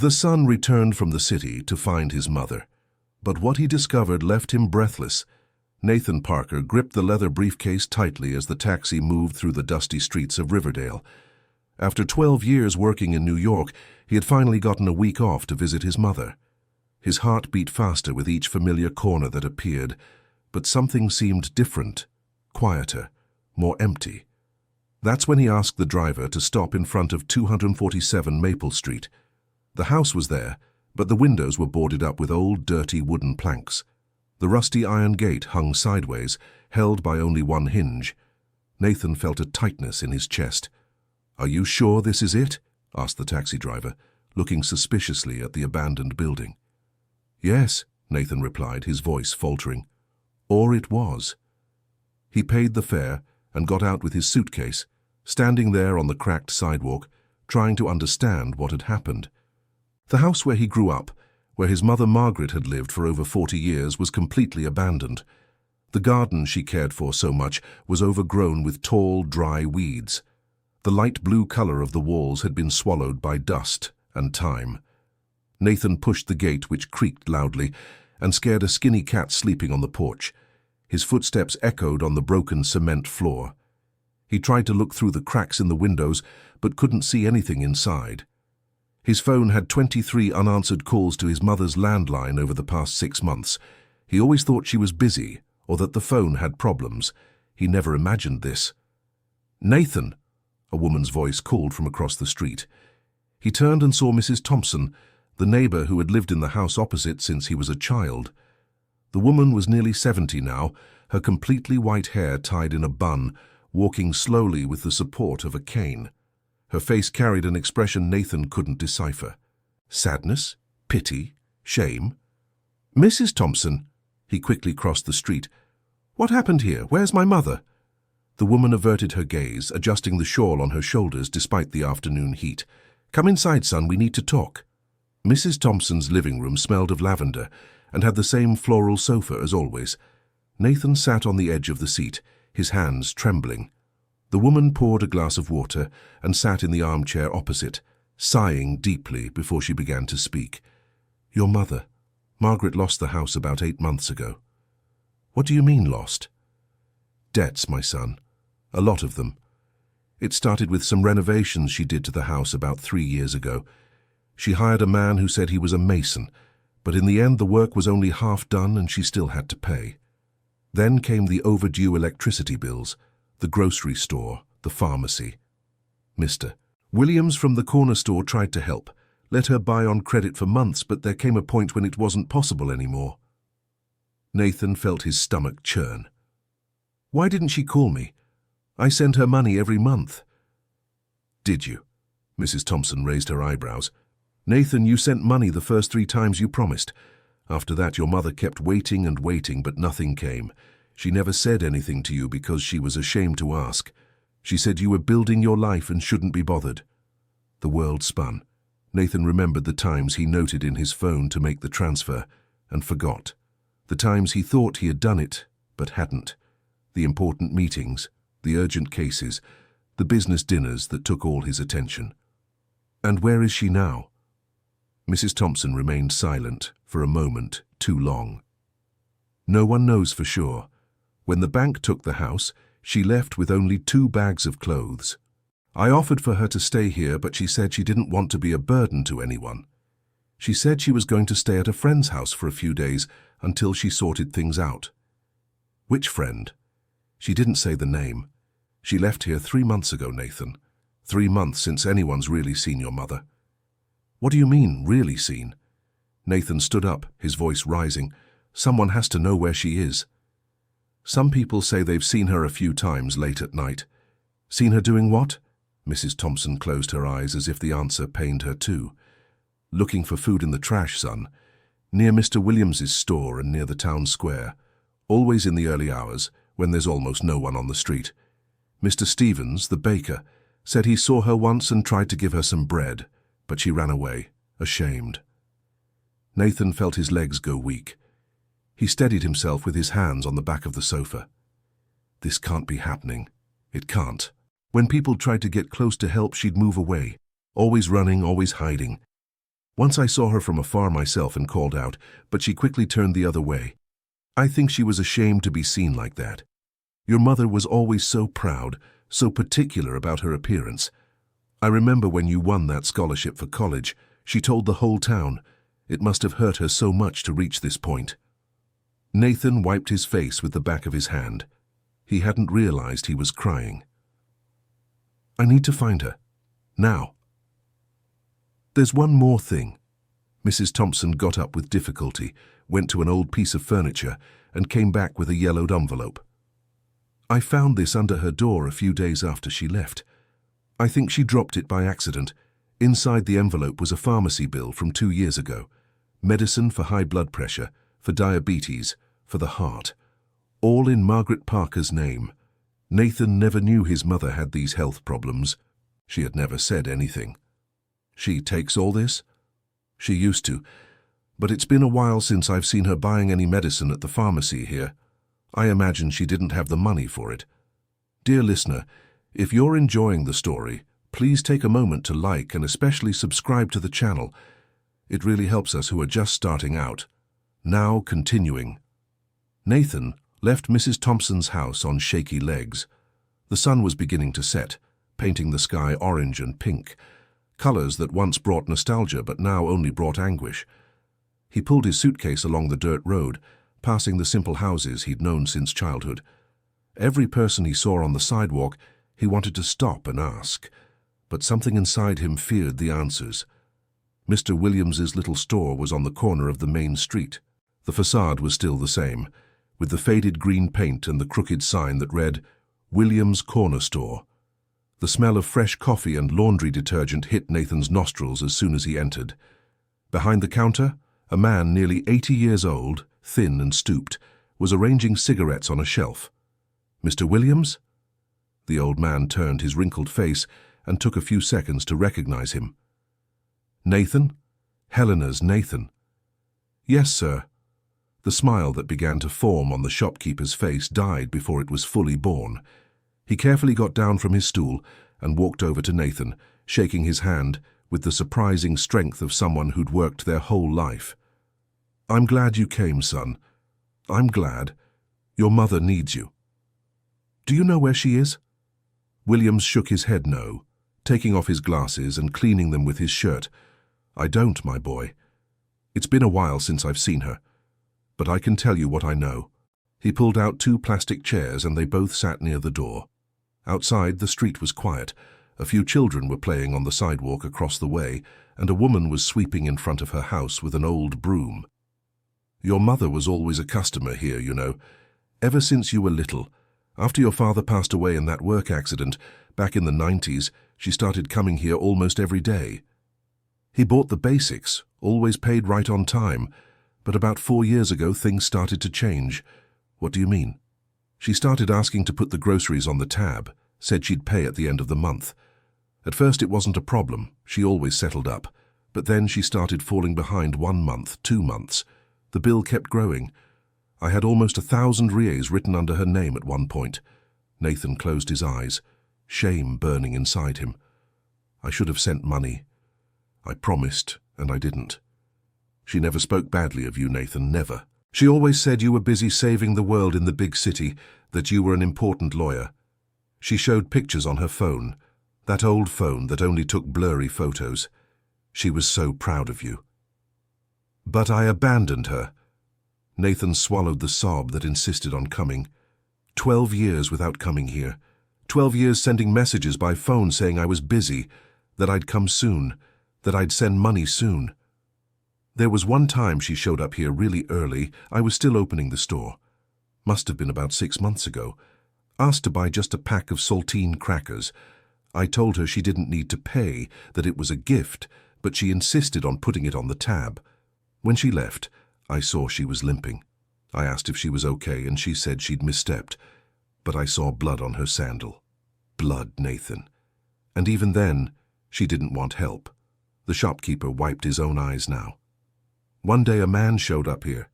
The son returned from the city to find his mother, but what he discovered left him breathless. Nathan Parker gripped the leather briefcase tightly as the taxi moved through the dusty streets of Riverdale. After 12 years working in New York, he had finally gotten a week off to visit his mother. His heart beat faster with each familiar corner that appeared, but something seemed different, quieter, more empty. That's when he asked the driver to stop in front of 247 Maple Street. The house was there, but the windows were boarded up with old, dirty wooden planks. The rusty iron gate hung sideways, held by only one hinge. Nathan felt a tightness in his chest. "Are you sure this is it?" asked the taxi driver, looking suspiciously at the abandoned building. "Yes," Nathan replied, his voice faltering. Or it was. He paid the fare and got out with his suitcase, standing there on the cracked sidewalk, trying to understand what had happened. The house where he grew up, where his mother Margaret had lived for over 40 years, was completely abandoned. The garden she cared for so much was overgrown with tall, dry weeds. The light blue color of the walls had been swallowed by dust and time. Nathan pushed the gate, which creaked loudly, and scared a skinny cat sleeping on the porch. His footsteps echoed on the broken cement floor. He tried to look through the cracks in the windows, but couldn't see anything inside. His phone had 23 unanswered calls to his mother's landline over the past 6 months. He always thought she was busy, or that the phone had problems. He never imagined this. "Nathan!" a woman's voice called from across the street. He turned and saw Mrs. Thompson, the neighbor who had lived in the house opposite since he was a child. The woman was nearly 70 now, her completely white hair tied in a bun, walking slowly with the support of a cane. Her face carried an expression Nathan couldn't decipher. Sadness? Pity? Shame? "Mrs. Thompson," he quickly crossed the street. "What happened here? Where's my mother?" The woman averted her gaze, adjusting the shawl on her shoulders despite the afternoon heat. "Come inside, son, we need to talk." Mrs. Thompson's living room smelled of lavender and had the same floral sofa as always. Nathan sat on the edge of the seat, his hands trembling. The woman poured a glass of water and sat in the armchair opposite, sighing deeply before she began to speak. "Your mother. Margaret lost the house about 8 months ago." "What do you mean, lost?" "Debts, my son. A lot of them. It started with some renovations she did to the house about 3 years ago. She hired a man who said he was a mason, but in the end the work was only half done and she still had to pay. Then came the overdue electricity bills, the grocery store, the pharmacy. Mr. Williams from the corner store tried to help, let her buy on credit for months, but there came a point when it wasn't possible anymore." Nathan felt his stomach churn. "Why didn't she call me? I send her money every month." "Did you?" Mrs. Thompson raised her eyebrows. "Nathan, you sent money the first 3 times you promised. After that, your mother kept waiting and waiting, but nothing came. She never said anything to you because she was ashamed to ask. She said you were building your life and shouldn't be bothered." The world spun. Nathan remembered the times he noted in his phone to make the transfer and forgot. The times he thought he had done it, but hadn't. The important meetings, the urgent cases, the business dinners that took all his attention. "And where is she now?" Mrs. Thompson remained silent for a moment too long. "No one knows for sure. When the bank took the house, she left with only 2 bags of clothes. I offered for her to stay here, but she said she didn't want to be a burden to anyone. She said she was going to stay at a friend's house for a few days until she sorted things out." "Which friend?" "She didn't say the name. She left here 3 months ago, Nathan. 3 months since anyone's really seen your mother." "What do you mean, really seen?" Nathan stood up, his voice rising. "Someone has to know where she is." "Some people say they've seen her a few times late at night." "Seen her doing what?" Mrs. Thompson closed her eyes as if the answer pained her too. "Looking for food in the trash, son. Near Mr. Williams's store and near the town square. Always in the early hours, when there's almost no one on the street. Mr. Stevens, the baker, said he saw her once and tried to give her some bread, but she ran away, ashamed." Nathan felt his legs go weak. He steadied himself with his hands on the back of the sofa. "This can't be happening. It can't. When people tried to get close to help, she'd move away, always running, always hiding. Once I saw her from afar myself and called out, but she quickly turned the other way. I think she was ashamed to be seen like that. Your mother was always so proud, so particular about her appearance. I remember when you won that scholarship for college, she told the whole town. It must have hurt her so much to reach this point. Nathan wiped his face with the back of his hand. He hadn't realized he was crying. I need to find her. Now. There's one more thing. Mrs. Thompson got up with difficulty, went to an old piece of furniture, and came back with a yellowed envelope. I found this under her door a few days after she left. I think she dropped it by accident. Inside the envelope was a pharmacy bill from 2 years ago. Medicine for high blood pressure, for diabetes, for the heart. All in Margaret Parker's name. Nathan never knew his mother had these health problems. She had never said anything. She takes all this? She used to, but it's been a while since I've seen her buying any medicine at the pharmacy here. I imagine she didn't have the money for it. Dear listener, if you're enjoying the story, please take a moment to like and especially subscribe to the channel. It really helps us who are just starting out. Now continuing. Nathan left Mrs. Thompson's house on shaky legs. The sun was beginning to set, painting the sky orange and pink, colors that once brought nostalgia but now only brought anguish. He pulled his suitcase along the dirt road, passing the simple houses he'd known since childhood. Every person he saw on the sidewalk, he wanted to stop and ask, but something inside him feared the answers. Mr. Williams's little store was on the corner of the main street. The facade was still the same, with the faded green paint and the crooked sign that read, Williams' Corner Store. The smell of fresh coffee and laundry detergent hit Nathan's nostrils as soon as he entered. Behind the counter, a man nearly 80 years old, thin and stooped, was arranging cigarettes on a shelf. Mr. Williams? The old man turned his wrinkled face and took a few seconds to recognize him. Nathan? Helena's Nathan. Yes, sir. The smile that began to form on the shopkeeper's face died before it was fully born. He carefully got down from his stool and walked over to Nathan, shaking his hand with the surprising strength of someone who'd worked their whole life. I'm glad you came, son. I'm glad. Your mother needs you. Do you know where she is? Williams shook his head no, taking off his glasses and cleaning them with his shirt. I don't, my boy. It's been a while since I've seen her, but I can tell you what I know. He pulled out 2 plastic chairs and they both sat near the door. Outside, the street was quiet. A few children were playing on the sidewalk across the way, and a woman was sweeping in front of her house with an old broom. Your mother was always a customer here, you know, ever since you were little. After your father passed away in that work accident, back in the 90s, she started coming here almost every day. He bought the basics, always paid right on time, but about 4 years ago things started to change. What do you mean? She started asking to put the groceries on the tab, said she'd pay at the end of the month. At first it wasn't a problem, she always settled up, but then she started falling behind 1 month, 2 months. The bill kept growing. I had almost 1,000 rials written under her name at one point. Nathan closed his eyes, shame burning inside him. I should have sent money. I promised, and I didn't. She never spoke badly of you, Nathan, never. She always said you were busy saving the world in the big city, that you were an important lawyer. She showed pictures on her phone, that old phone that only took blurry photos. She was so proud of you. But I abandoned her. Nathan swallowed the sob that insisted on coming. 12 years without coming here. 12 years sending messages by phone saying I was busy, that I'd come soon, that I'd send money soon. There was one time she showed up here really early. I was still opening the store. Must have been about 6 months ago. Asked to buy just a pack of saltine crackers. I told her she didn't need to pay, that it was a gift, but she insisted on putting it on the tab. When she left, I saw she was limping. I asked if she was okay, and she said she'd misstepped, but I saw blood on her sandal. Blood, Nathan. And even then, she didn't want help. The shopkeeper wiped his own eyes now. One day a man showed up here.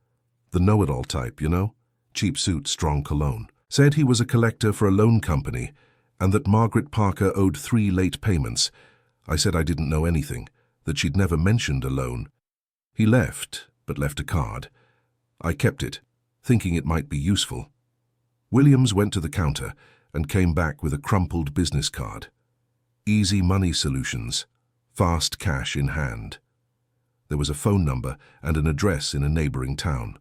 The know-it-all type, you know? Cheap suit, strong cologne. Said he was a collector for a loan company, and that Margaret Parker owed 3 late payments. I said I didn't know anything, that she'd never mentioned a loan. He left, but left a card. I kept it, thinking it might be useful. Williams went to the counter and came back with a crumpled business card. Easy money solutions, fast cash in hand. There was a phone number and an address in a neighboring town.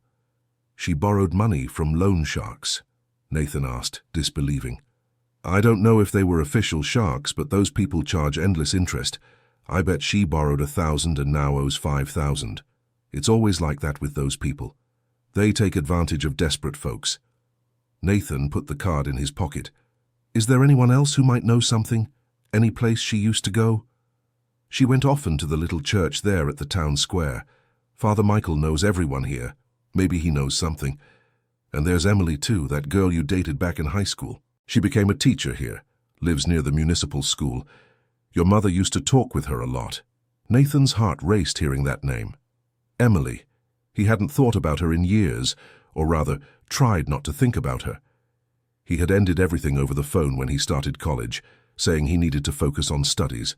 She borrowed money from loan sharks, Nathan asked, disbelieving. I don't know if they were official sharks, but those people charge endless interest. I bet she borrowed 1,000 and now owes 5,000. It's always like that with those people. They take advantage of desperate folks. Nathan put the card in his pocket. Is there anyone else who might know something? Any place she used to go? She went often to the little church there at the town square. Father Michael knows everyone here. Maybe he knows something. And there's Emily too, that girl you dated back in high school. She became a teacher here, lives near the municipal school. Your mother used to talk with her a lot. Nathan's heart raced hearing that name. Emily. He hadn't thought about her in years, or rather, tried not to think about her. He had ended everything over the phone when he started college, saying he needed to focus on studies,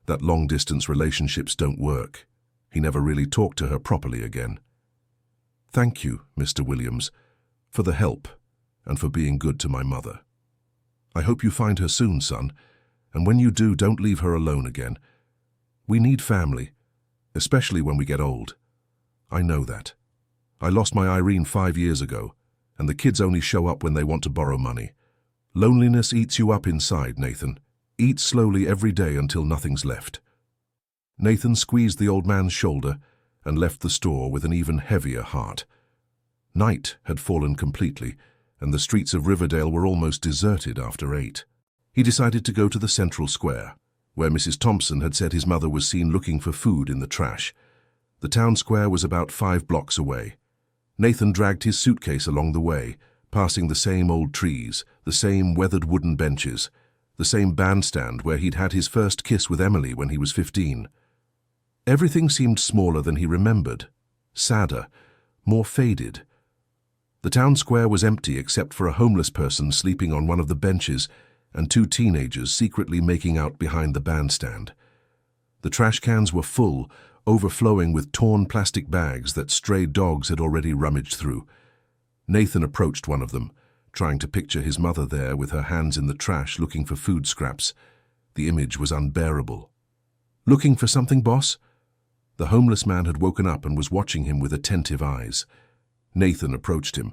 that long-distance relationships don't work. He never really talked to her properly again. Thank you, Mr. Williams, for the help and for being good to my mother. I hope you find her soon, son, and when you do, don't leave her alone again. We need family, especially when we get old. I know that. I lost my Irene 5 years ago, and the kids only show up when they want to borrow money. Loneliness eats you up inside, Nathan. Eat slowly every day until nothing's left. Nathan squeezed the old man's shoulder and left the store with an even heavier heart. Night had fallen completely, and the streets of Riverdale were almost deserted after 8. He decided to go to the central square, where Mrs. Thompson had said his mother was seen looking for food in the trash. The town square was about 5 blocks away. Nathan dragged his suitcase along the way, passing the same old trees, the same weathered wooden benches, the same bandstand where he'd had his first kiss with Emily when he was 15. Everything seemed smaller than he remembered, sadder, more faded. The town square was empty except for a homeless person sleeping on one of the benches and 2 teenagers secretly making out behind the bandstand. The trash cans were full, overflowing with torn plastic bags that stray dogs had already rummaged through. Nathan approached one of them, trying to picture his mother there with her hands in the trash looking for food scraps. The image was unbearable. Looking for something, boss? The homeless man had woken up and was watching him with attentive eyes. Nathan approached him.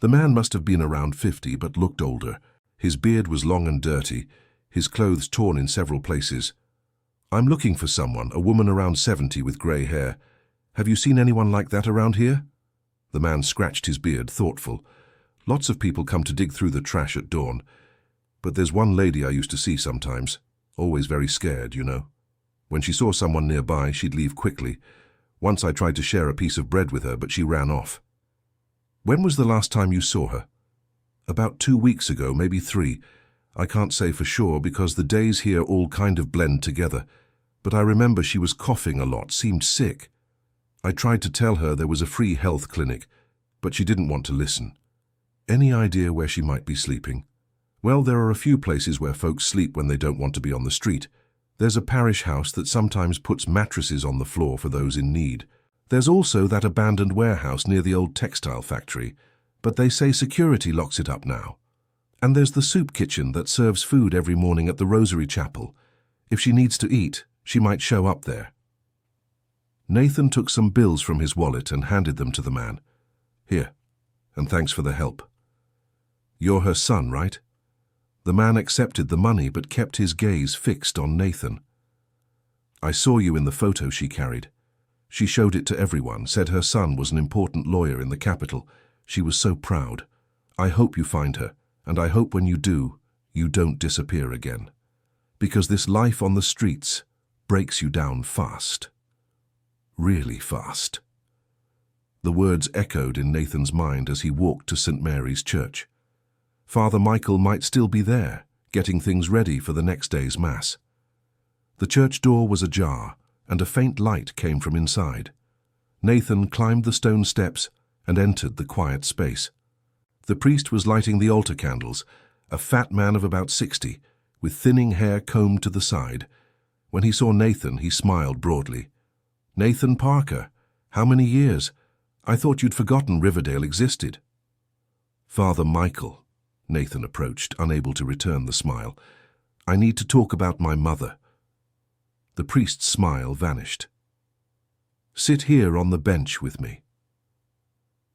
The man must have been around 50 but looked older. His beard was long and dirty, his clothes torn in several places. I'm looking for someone, a woman around 70 with grey hair. Have you seen anyone like that around here? The man scratched his beard, thoughtful. Lots of people come to dig through the trash at dawn. But there's one lady I used to see sometimes, always very scared, you know. When she saw someone nearby, she'd leave quickly. Once I tried to share a piece of bread with her, but she ran off. When was the last time you saw her? About 2 weeks ago, maybe 3. I can't say for sure because the days here all kind of blend together. But I remember she was coughing a lot, seemed sick. I tried to tell her there was a free health clinic, but she didn't want to listen. Any idea where she might be sleeping? Well, there are a few places where folks sleep when they don't want to be on the street. There's a parish house that sometimes puts mattresses on the floor for those in need. There's also that abandoned warehouse near the old textile factory, but they say security locks it up now. And there's the soup kitchen that serves food every morning at the Rosary Chapel. If she needs to eat, she might show up there. Nathan took some bills from his wallet and handed them to the man. Here, and thanks for the help. You're her son, right? The man accepted the money but kept his gaze fixed on Nathan. I saw you in the photo she carried. She showed it to everyone, said her son was an important lawyer in the capital. She was so proud. I hope you find her, and I hope when you do, you don't disappear again. Because this life on the streets breaks you down fast. Really fast. The words echoed in Nathan's mind as he walked to St. Mary's Church. Father Michael might still be there, getting things ready for the next day's Mass. The church door was ajar, and a faint light came from inside. Nathan climbed the stone steps and entered the quiet space. The priest was lighting the altar candles, a fat man of about 60, with thinning hair combed to the side. When he saw Nathan, he smiled broadly. "Nathan Parker, how many years? I thought you'd forgotten Riverdale existed." "Father Michael," Nathan approached, unable to return the smile. "I need to talk about my mother." The priest's smile vanished. "Sit here on the bench with me."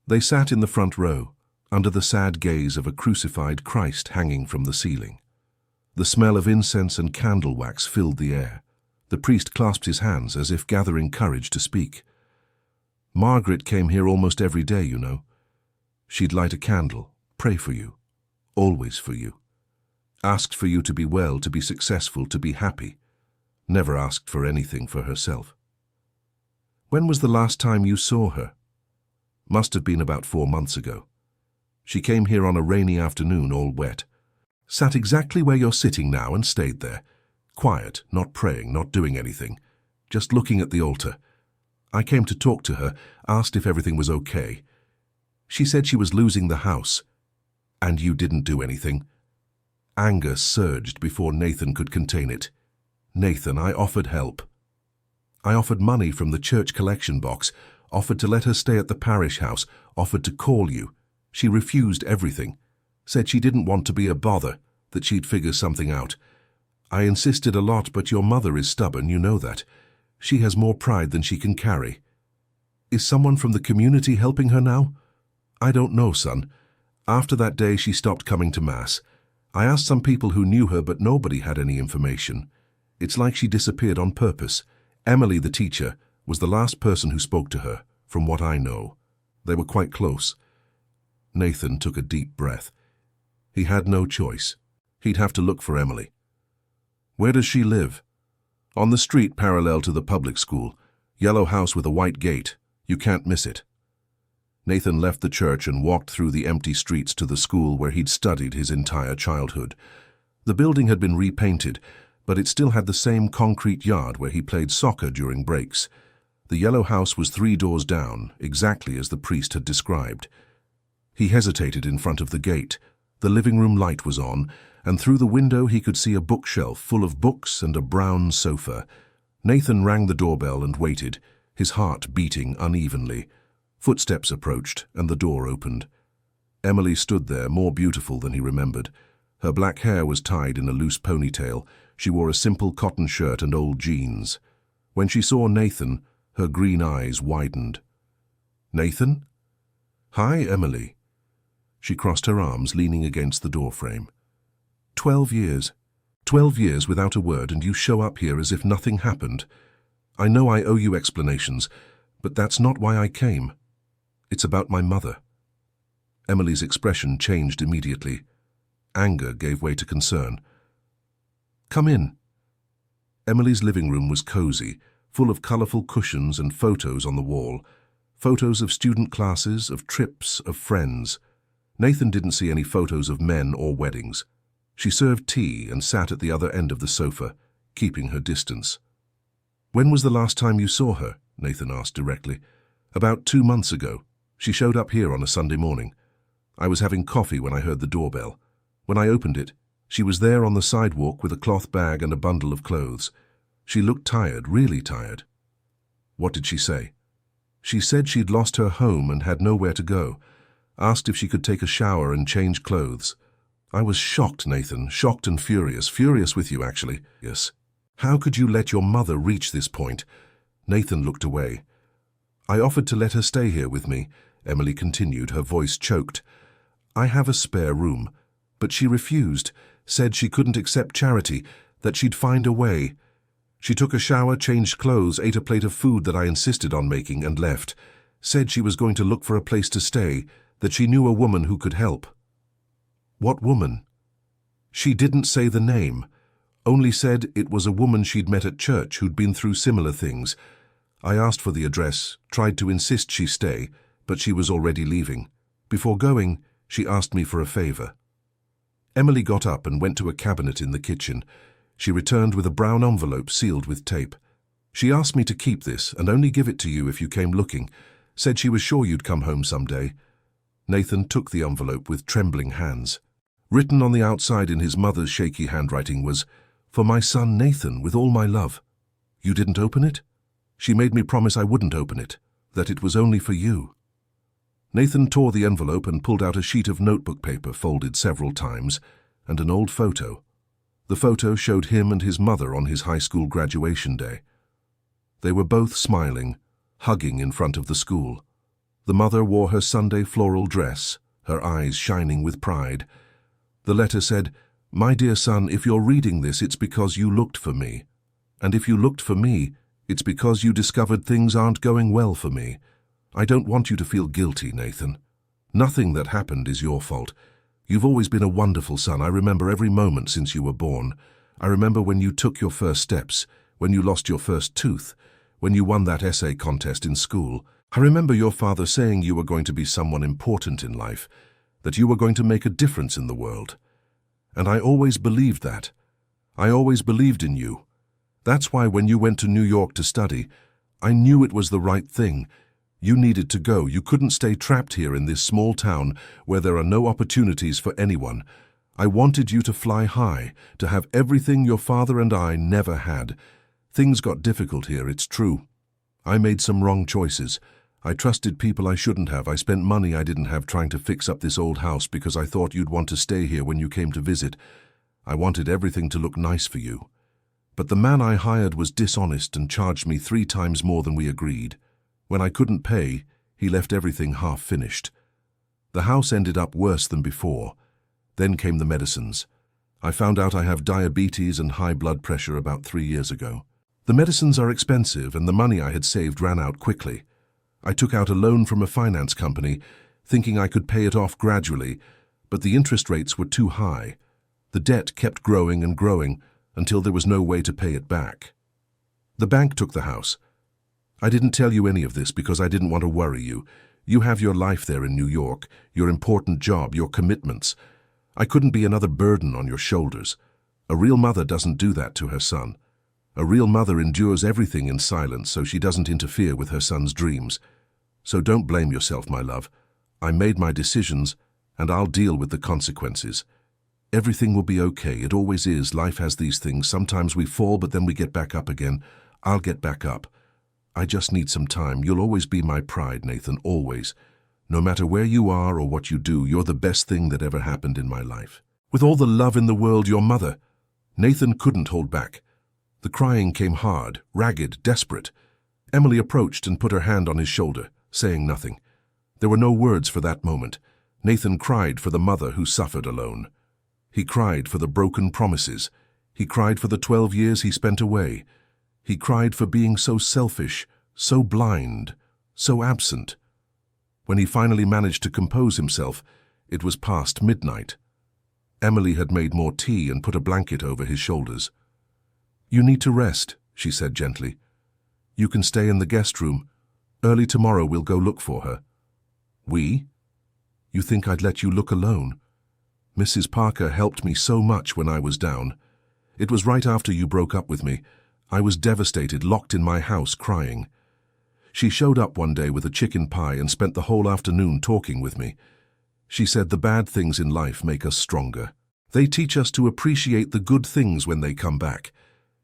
They sat in the front row, under the sad gaze of a crucified Christ hanging from the ceiling. The smell of incense and candle wax filled the air. The priest clasped his hands as if gathering courage to speak. "Margaret came here almost every day, you know. She'd light a candle, pray for you, always for you. Asked for you to be well, to be successful, to be happy. Never asked for anything for herself." "When was the last time you saw her?" "Must have been about 4 months ago. She came here on a rainy afternoon, all wet. Sat exactly where you're sitting now and stayed there. Quiet, not praying, not doing anything. Just looking at the altar. I came to talk to her, asked if everything was okay. She said she was losing the house. And you didn't do anything." Anger surged before Nathan could contain it. "Nathan, I offered help. I offered money from the church collection box, offered to let her stay at the parish house, offered to call you. She refused everything. Said she didn't want to be a bother, that she'd figure something out. I insisted a lot, but your mother is stubborn, you know that. She has more pride than she can carry. Is someone from the community helping her now?" "I don't know, son. After that day, she stopped coming to Mass. I asked some people who knew her, but nobody had any information. It's like she disappeared on purpose. Emily, the teacher, was the last person who spoke to her, from what I know. They were quite close." Nathan took a deep breath. He had no choice. He'd have to look for Emily. "Where does she live?" "On the street parallel to the public school. Yellow house with a white gate. You can't miss it." Nathan left the church and walked through the empty streets to the school where he'd studied his entire childhood. The building had been repainted, but it still had the same concrete yard where he played soccer during breaks. The yellow house was 3 doors down, exactly as the priest had described. He hesitated in front of the gate. The living room light was on, and through the window he could see a bookshelf full of books and a brown sofa. Nathan rang the doorbell and waited, his heart beating unevenly. Footsteps approached, and the door opened. Emily stood there, more beautiful than he remembered. Her black hair was tied in a loose ponytail. She wore a simple cotton shirt and old jeans. When she saw Nathan, her green eyes widened. "Nathan?" "Hi, Emily." She crossed her arms, leaning against the doorframe. 12 years. 12 years without a word, and you show up here as if nothing happened. I know I owe you explanations, but that's not why I came. It's about my mother." Emily's expression changed immediately. Anger gave way to concern. "Come in." Emily's living room was cozy, full of colorful cushions and photos on the wall. Photos of student classes, of trips, of friends. Nathan didn't see any photos of men or weddings. She served tea and sat at the other end of the sofa, keeping her distance. "When was the last time you saw her?" Nathan asked directly. "About 2 months ago. She showed up here on a Sunday morning. I was having coffee when I heard the doorbell. When I opened it, she was there on the sidewalk with a cloth bag and a bundle of clothes. She looked tired, really tired." "What did she say?" "She said she'd lost her home and had nowhere to go. Asked if she could take a shower and change clothes. I was shocked, Nathan, shocked and furious. Furious with you, actually. Yes. How could you let your mother reach this point?" Nathan looked away. "I offered to let her stay here with me," Emily continued, her voice choked. "I have a spare room, but she refused, said she couldn't accept charity, that she'd find a way. She took a shower, changed clothes, ate a plate of food that I insisted on making, and left. Said she was going to look for a place to stay, that she knew a woman who could help." "What woman?" "She didn't say the name, only said it was a woman she'd met at church who'd been through similar things. I asked for the address, tried to insist she stay, but she was already leaving. Before going, she asked me for a favor." Emily got up and went to a cabinet in the kitchen. She returned with a brown envelope sealed with tape. "She asked me to keep this and only give it to you if you came looking. Said she was sure you'd come home someday." Nathan took the envelope with trembling hands. Written on the outside in his mother's shaky handwriting was, For my son Nathan, with all my love. You didn't open it? She made me promise I wouldn't open it, that it was only for you. Nathan tore the envelope and pulled out a sheet of notebook paper folded several times and an old photo. The photo showed him and his mother on his high school graduation day. They were both smiling, hugging in front of the school. The mother wore her Sunday floral dress, her eyes shining with pride. The letter said, "My dear son, if you're reading this, it's because you looked for me. And if you looked for me, it's because you discovered things aren't going well for me. I don't want you to feel guilty, Nathan. Nothing that happened is your fault. You've always been a wonderful son. I remember every moment since you were born. I remember when you took your first steps, when you lost your first tooth, when you won that essay contest in school. I remember your father saying you were going to be someone important in life, that you were going to make a difference in the world. And I always believed that. I always believed in you. That's why when you went to New York to study, I knew it was the right thing. You needed to go. You couldn't stay trapped here in this small town where there are no opportunities for anyone. I wanted you to fly high, to have everything your father and I never had. Things got difficult here, it's true. I made some wrong choices. I trusted people I shouldn't have. I spent money I didn't have trying to fix up this old house because I thought you'd want to stay here when you came to visit. I wanted everything to look nice for you. But the man I hired was dishonest and charged me 3 times more than we agreed. When I couldn't pay, he left everything half-finished. The house ended up worse than before. Then came the medicines. I found out I have diabetes and high blood pressure about 3 years ago. The medicines are expensive and the money I had saved ran out quickly. I took out a loan from a finance company, thinking I could pay it off gradually, but the interest rates were too high. The debt kept growing and growing until there was no way to pay it back. The bank took the house. I didn't tell you any of this because I didn't want to worry you. You have your life there in New York, your important job, your commitments. I couldn't be another burden on your shoulders. A real mother doesn't do that to her son. A real mother endures everything in silence so she doesn't interfere with her son's dreams. So don't blame yourself, my love. I made my decisions, and I'll deal with the consequences. Everything will be okay. It always is. Life has these things. Sometimes we fall, but then we get back up again. I'll get back up. I just need some time. You'll always be my pride, Nathan, always. No matter where you are or what you do, you're the best thing that ever happened in my life. With all the love in the world, your mother. Nathan couldn't hold back. The crying came hard, ragged, desperate. Emily approached and put her hand on his shoulder, saying nothing. There were no words for that moment. Nathan cried for the mother who suffered alone. He cried for the broken promises. He cried for the 12 years he spent away. He cried for being so selfish, so blind, so absent. When he finally managed to compose himself, it was past midnight. Emily had made more tea and put a blanket over his shoulders. "You need to rest," she said gently. "You can stay in the guest room. Early tomorrow we'll go look for her." "We? You think I'd let you look alone? Mrs. Parker helped me so much when I was down. It was right after you broke up with me. I was devastated, locked in my house, crying. She showed up one day with a chicken pie and spent the whole afternoon talking with me. She said the bad things in life make us stronger. They teach us to appreciate the good things when they come back.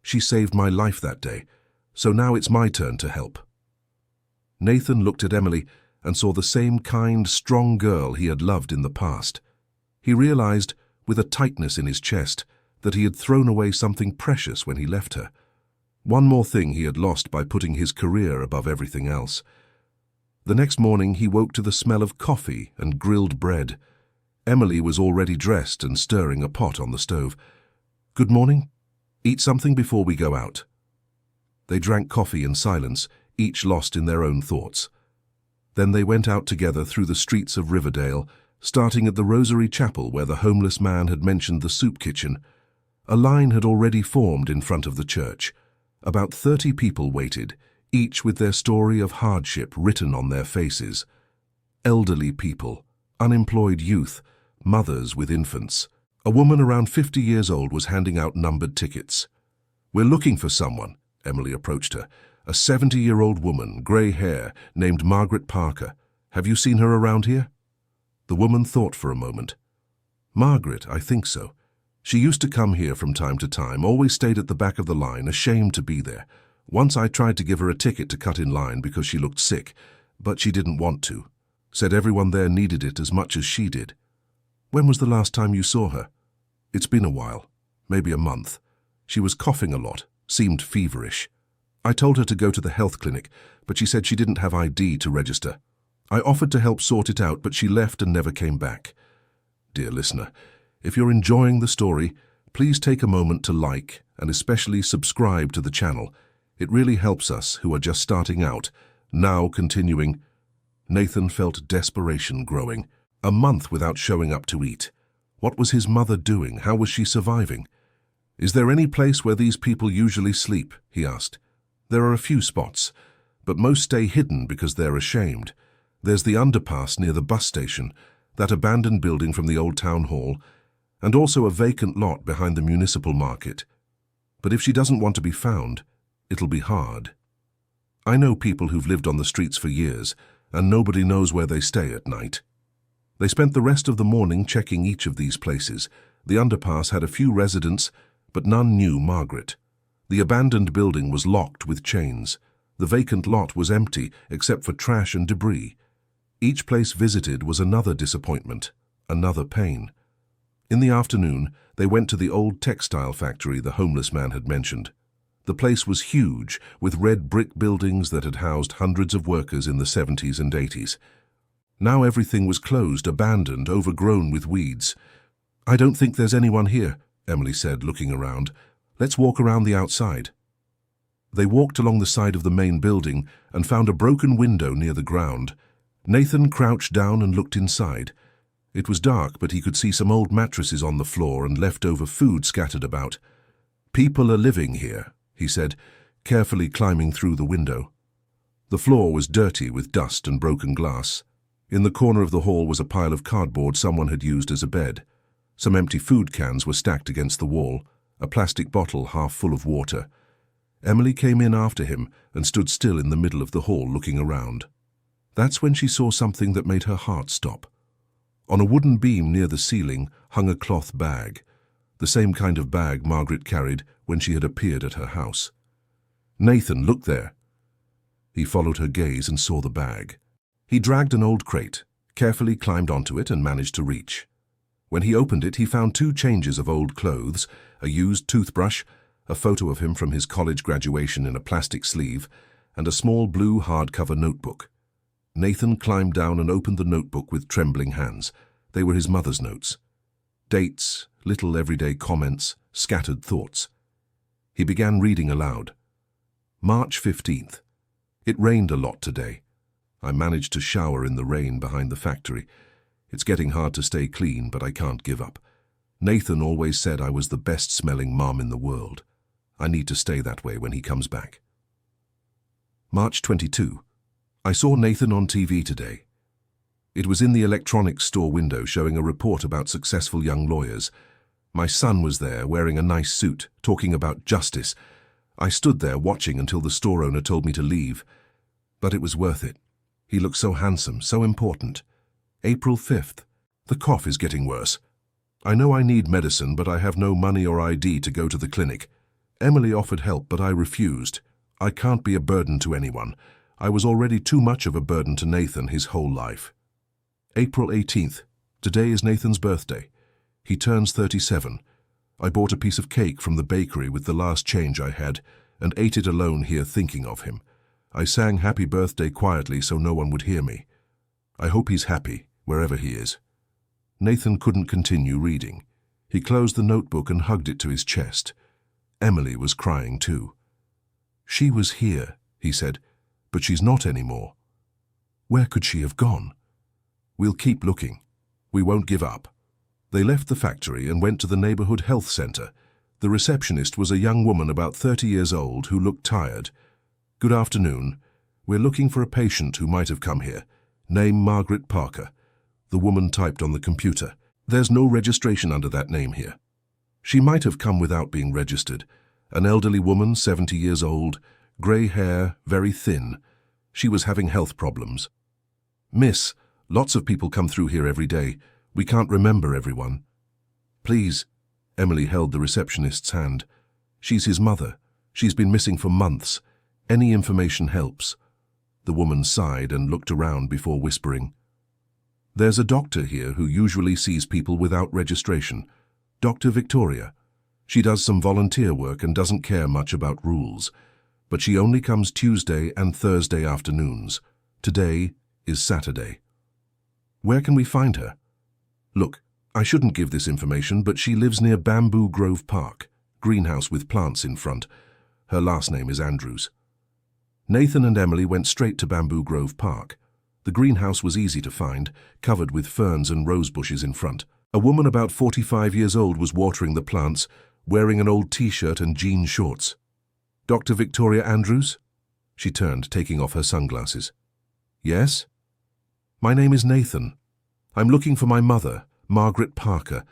She saved my life that day, so now it's my turn to help." Nathan looked at Emily and saw the same kind, strong girl he had loved in the past. He realized, with a tightness in his chest, that he had thrown away something precious when he left her. One more thing he had lost by putting his career above everything else. The next morning he woke to the smell of coffee and grilled bread. Emily was already dressed and stirring a pot on the stove. "Good morning. Eat something before we go out." They drank coffee in silence, each lost in their own thoughts. Then they went out together through the streets of Riverdale, starting at the Rosary Chapel where the homeless man had mentioned the soup kitchen. A line had already formed in front of the church. About 30 people waited, each with their story of hardship written on their faces. Elderly people, unemployed youth, mothers with infants. A woman around 50 years old was handing out numbered tickets. "We're looking for someone," Emily approached her. "A 70-year-old woman, grey hair, named Margaret Parker. Have you seen her around here?" The woman thought for a moment. "Margaret, I think so. She used to come here from time to time, always stayed at the back of the line, ashamed to be there. Once I tried to give her a ticket to cut in line because she looked sick, but she didn't want to. Said everyone there needed it as much as she did. When was the last time you saw her? It's been a while, maybe a month. She was coughing a lot, seemed feverish. I told her to go to the health clinic, but she said she didn't have ID to register. I offered to help sort it out, but she left and never came back. Dear listener, if you're enjoying the story, please take a moment to like and especially subscribe to the channel. It really helps us who are just starting out. Now continuing. Nathan felt desperation growing. A month without showing up to eat. What was his mother doing? How was she surviving? Is there any place where these people usually sleep? He asked. There are a few spots, but most stay hidden because they're ashamed. There's the underpass near the bus station, that abandoned building from the old town hall, and also a vacant lot behind the municipal market. But if she doesn't want to be found, it'll be hard. I know people who've lived on the streets for years, and nobody knows where they stay at night. They spent the rest of the morning checking each of these places. The underpass had a few residents, but none knew Margaret. The abandoned building was locked with chains. The vacant lot was empty, except for trash and debris. Each place visited was another disappointment, another pain. In the afternoon, they went to the old textile factory the homeless man had mentioned. The place was huge, with red brick buildings that had housed hundreds of workers in the 70s and 80s. Now everything was closed, abandoned, overgrown with weeds. I don't think there's anyone here, Emily said, looking around. Let's walk around the outside. They walked along the side of the main building and found a broken window near the ground. Nathan crouched down and looked inside. It was dark, but he could see some old mattresses on the floor and leftover food scattered about. People are living here, he said, carefully climbing through the window. The floor was dirty with dust and broken glass. In the corner of the hall was a pile of cardboard someone had used as a bed. Some empty food cans were stacked against the wall, a plastic bottle half full of water. Emily came in after him and stood still in the middle of the hall looking around. That's when she saw something that made her heart stop. On a wooden beam near the ceiling hung a cloth bag, the same kind of bag Margaret carried when she had appeared at her house. Nathan, look there. He followed her gaze and saw the bag. He dragged an old crate, carefully climbed onto it and managed to reach. When he opened it, he found 2 changes of old clothes, a used toothbrush, a photo of him from his college graduation in a plastic sleeve, and a small blue hardcover notebook. Nathan climbed down and opened the notebook with trembling hands. They were his mother's notes. Dates, little everyday comments, scattered thoughts. He began reading aloud. March 15th. It rained a lot today. I managed to shower in the rain behind the factory. It's getting hard to stay clean, but I can't give up. Nathan always said I was the best-smelling mom in the world. I need to stay that way when he comes back. March 22. I saw Nathan on TV today. It was in the electronics store window showing a report about successful young lawyers. My son was there wearing a nice suit, talking about justice. I stood there watching until the store owner told me to leave. But it was worth it. He looked so handsome, so important. April 5th. The cough is getting worse. I know I need medicine, but I have no money or ID to go to the clinic. Emily offered help, but I refused. I can't be a burden to anyone. I was already too much of a burden to Nathan his whole life. April 18th. Today is Nathan's birthday. He turns 37. I bought a piece of cake from the bakery with the last change I had and ate it alone here thinking of him. I sang happy birthday quietly so no one would hear me. I hope he's happy, wherever he is. Nathan couldn't continue reading. He closed the notebook and hugged it to his chest. Emily was crying too. She was here, he said, but she's not anymore. Where could she have gone? We'll keep looking. We won't give up. They left the factory and went to the neighborhood health center. The receptionist was a young woman about 30 years old who looked tired. Good afternoon. We're looking for a patient who might have come here. Name Margaret Parker. The woman typed on the computer. There's no registration under that name here. She might have come without being registered. An elderly woman, 70 years old, grey hair, very thin. She was having health problems. Miss, lots of people come through here every day. We can't remember everyone. Please, Emily held the receptionist's hand. She's his mother. She's been missing for months. Any information helps. The woman sighed and looked around before whispering. There's a doctor here who usually sees people without registration. Dr. Victoria. She does some volunteer work and doesn't care much about rules. But she only comes Tuesday and Thursday afternoons. Today is Saturday. Where can we find her? Look, I shouldn't give this information, but she lives near Bamboo Grove Park, greenhouse with plants in front. Her last name is Andrews. Nathan and Emily went straight to Bamboo Grove Park. The greenhouse was easy to find, covered with ferns and rose bushes in front. A woman about 45 years old was watering the plants, wearing an old t-shirt and jean shorts. Dr. Victoria Andrews? She turned, taking off her sunglasses. Yes? My name is Nathan. I'm looking for my mother, Margaret Parker.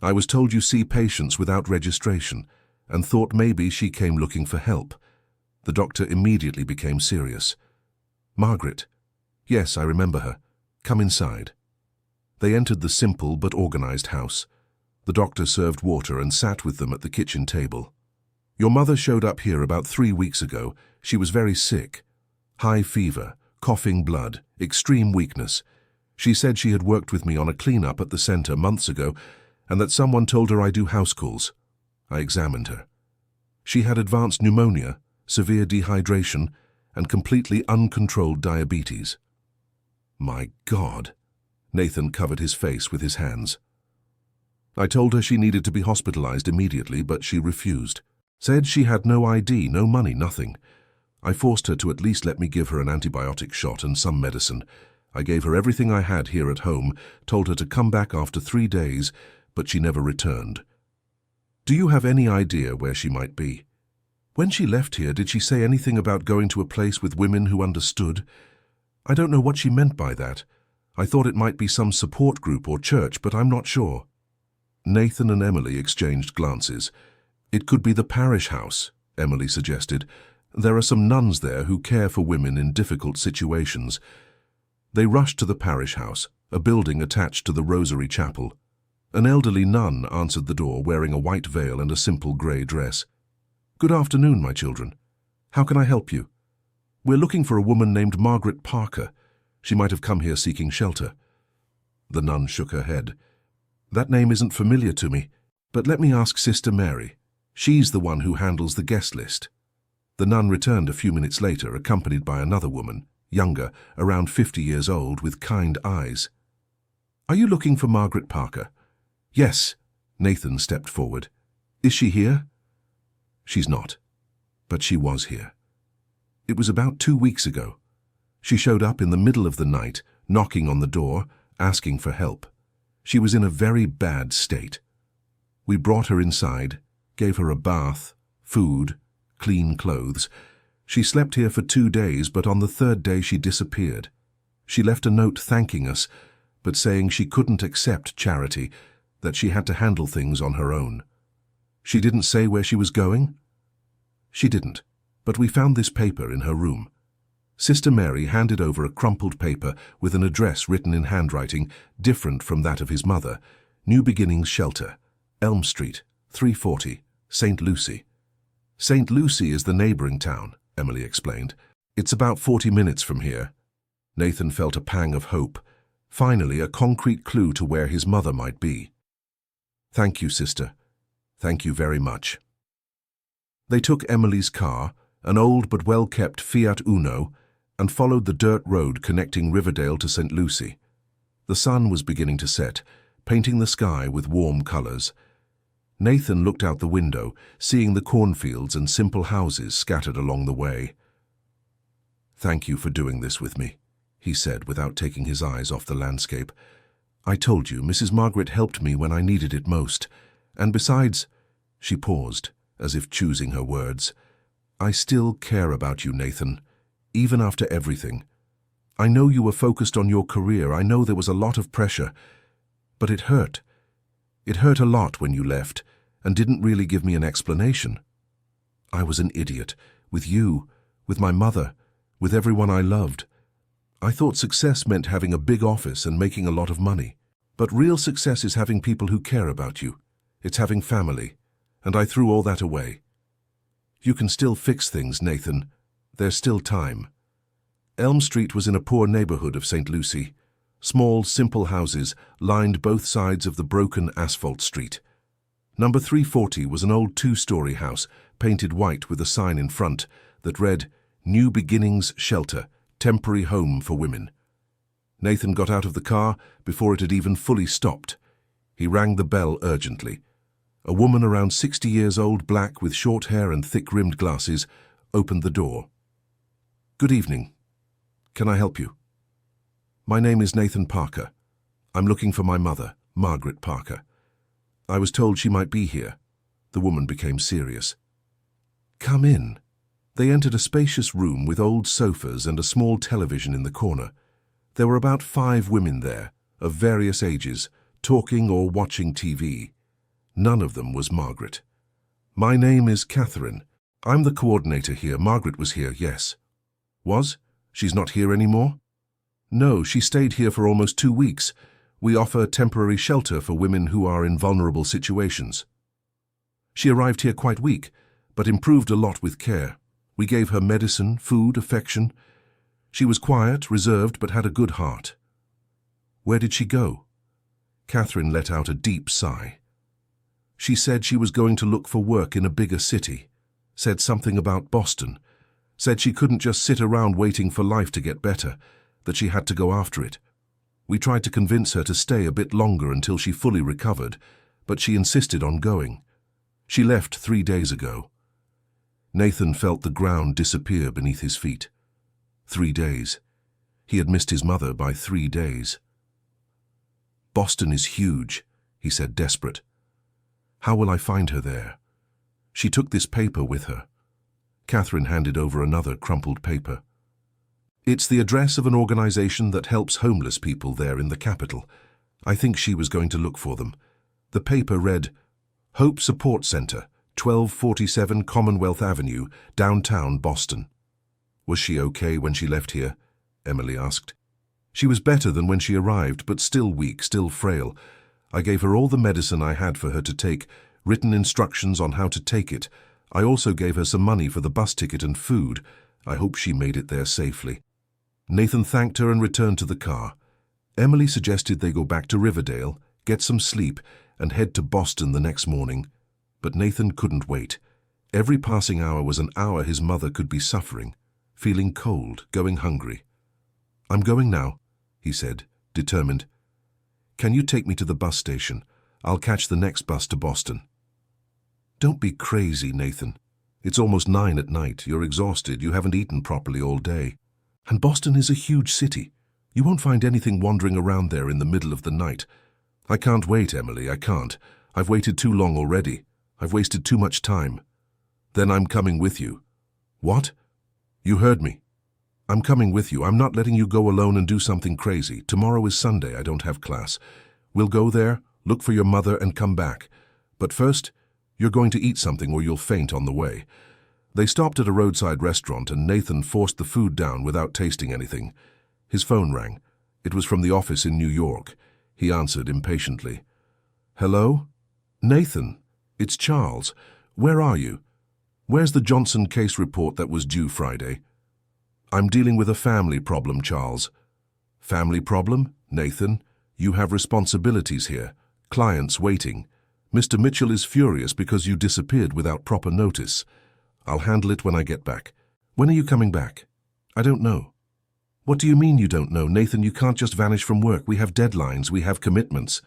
I was told you see patients without registration, and thought maybe she came looking for help. The doctor immediately became serious. Margaret? Yes, I remember her. Come inside. They entered the simple but organized house. The doctor served water and sat with them at the kitchen table. Your mother showed up here about 3 weeks ago. She was very sick. High fever, coughing blood, extreme weakness. She said she had worked with me on a clean-up at the center months ago and that someone told her I do house calls. I examined her. She had advanced pneumonia, severe dehydration, and completely uncontrolled diabetes. My God! Nathan covered his face with his hands. I told her she needed to be hospitalized immediately, but she refused. Said she had no ID, no money, nothing. I forced her to at least let me give her an antibiotic shot and some medicine. I gave her everything I had here at home, told her to come back after 3 days, but she never returned. Do you have any idea where she might be? When she left here, did she say anything about going to a place with women who understood? I don't know what she meant by that. I thought it might be some support group or church, but I'm not sure. Nathan and Emily exchanged glances. It could be the parish house, Emily suggested. There are some nuns there who care for women in difficult situations. They rushed to the parish house, a building attached to the Rosary Chapel. An elderly nun answered the door wearing a white veil and a simple grey dress. Good afternoon, my children. How can I help you? We're looking for a woman named Margaret Parker. She might have come here seeking shelter. The nun shook her head. That name isn't familiar to me, but let me ask Sister Mary. She's the one who handles the guest list. The nun returned a few minutes later, accompanied by another woman, younger, around 50 years old, with kind eyes. Are you looking for Margaret Parker? Yes. Nathan stepped forward. Is she here? She's not, but she was here. It was about 2 weeks ago. She showed up in the middle of the night, knocking on the door, asking for help. She was in a very bad state. We brought her inside, gave her a bath, food, clean clothes. She slept here for 2 days, but on the 3rd day she disappeared. She left a note thanking us, but saying she couldn't accept charity, that she had to handle things on her own. She didn't say where she was going? She didn't, but we found this paper in her room. Sister Mary handed over a crumpled paper with an address written in handwriting different from that of his mother. New Beginnings Shelter, Elm Street, 340, St. Lucie. St. Lucie is the neighboring town, Emily explained. It's about 40 minutes from here. Nathan felt a pang of hope. Finally, a concrete clue to where his mother might be. Thank you, sister. Thank you very much. They took Emily's car, an old but well-kept Fiat Uno, and followed the dirt road connecting Riverdale to St. Lucie. The sun was beginning to set, painting the sky with warm colors. Nathan looked out the window, seeing the cornfields and simple houses scattered along the way. Thank you for doing this with me, he said without taking his eyes off the landscape. I told you, Mrs. Margaret helped me when I needed it most. And besides, she paused, as if choosing her words, I still care about you, Nathan, even after everything. I know you were focused on your career. I know there was a lot of pressure, but it hurt. It hurt a lot when you left and didn't really give me an explanation. I was an idiot, with you, with my mother, with everyone I loved. I thought success meant having a big office and making a lot of money. But real success is having people who care about you. It's having family, and I threw all that away. You can still fix things, Nathan. There's still time. Elm Street was in a poor neighborhood of St. Lucie. Small, simple houses lined both sides of the broken asphalt street. Number 340 was an old two-story house, painted white with a sign in front that read, "New Beginnings Shelter, Temporary Home for Women." Nathan got out of the car before it had even fully stopped. He rang the bell urgently. A woman around 60 years old, black with short hair and thick-rimmed glasses, opened the door. "Good evening. Can I help you?" "My name is Nathan Parker. I'm looking for my mother, Margaret Parker. I was told she might be here." The woman became serious. "Come in." They entered a spacious room with old sofas and a small television in the corner. There were about 5 women there, of various ages, talking or watching TV. None of them was Margaret. "My name is Catherine. I'm the coordinator here. Margaret was here, yes." "Was? She's not here anymore?" "No, she stayed here for almost 2 weeks. We offer temporary shelter for women who are in vulnerable situations. She arrived here quite weak, but improved a lot with care. We gave her medicine, food, affection. She was quiet, reserved, but had a good heart." "Where did she go?" Catherine let out a deep sigh. "She said she was going to look for work in a bigger city. Said something about Boston. Said she couldn't just sit around waiting for life to get better, that she had to go after it. We tried to convince her to stay a bit longer until she fully recovered, but she insisted on going. She left 3 days ago." Nathan felt the ground disappear beneath his feet. 3 days. He had missed his mother by 3 days. "Boston is huge," he said, desperate. "How will I find her there?" She took this paper with her. Catherine handed over another crumpled paper. "It's the address of an organization that helps homeless people there in the capital. I think she was going to look for them." The paper read, "Hope Support Center, 1247 Commonwealth Avenue, downtown Boston." "Was she okay when she left here?" Emily asked. "She was better than when she arrived, but still weak, still frail. I gave her all the medicine I had for her to take, written instructions on how to take it. I also gave her some money for the bus ticket and food. I hope she made it there safely." Nathan thanked her and returned to the car. Emily suggested they go back to Riverdale, get some sleep, and head to Boston the next morning. But Nathan couldn't wait. Every passing hour was an hour his mother could be suffering, feeling cold, going hungry. "I'm going now," he said, determined. "Can you take me to the bus station? I'll catch the next bus to Boston." "Don't be crazy, Nathan. It's almost 9 at night. You're exhausted. You haven't eaten properly all day. And Boston is a huge city. You won't find anything wandering around there in the middle of the night." "I can't wait, Emily, I can't. I've waited too long already. I've wasted too much time." "Then I'm coming with you." "What?" "You heard me. I'm coming with you. I'm not letting you go alone and do something crazy. Tomorrow is Sunday. I don't have class. We'll go there, look for your mother, and come back. But first, you're going to eat something or you'll faint on the way." They stopped at a roadside restaurant and Nathan forced the food down without tasting anything. His phone rang. It was from the office in New York. He answered impatiently. "Hello? Nathan, it's Charles. Where are you? Where's the Johnson case report that was due Friday?" "I'm dealing with a family problem, Charles." "Family problem? Nathan, you have responsibilities here. Clients waiting. Mr. Mitchell is furious because you disappeared without proper notice. I'll handle it when I get back." "When are you coming back?" "I don't know." "What do you mean you don't know? Nathan, you can't just vanish from work. We have deadlines, we have commitments."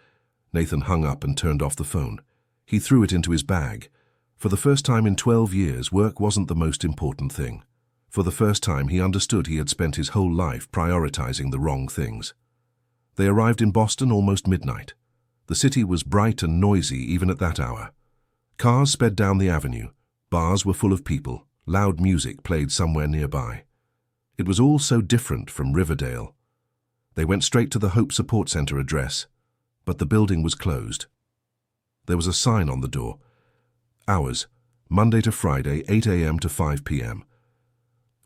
Nathan hung up and turned off the phone. He threw it into his bag. For the first time in 12 years, work wasn't the most important thing. For the first time, he understood he had spent his whole life prioritizing the wrong things. They arrived in Boston almost midnight. The city was bright and noisy even at that hour. Cars sped down the avenue. Bars were full of people. Loud music played somewhere nearby. It was all so different from Riverdale. They went straight to the Hope Support Center address, but the building was closed. There was a sign on the door. Hours, Monday to Friday, 8 a.m. to 5 p.m.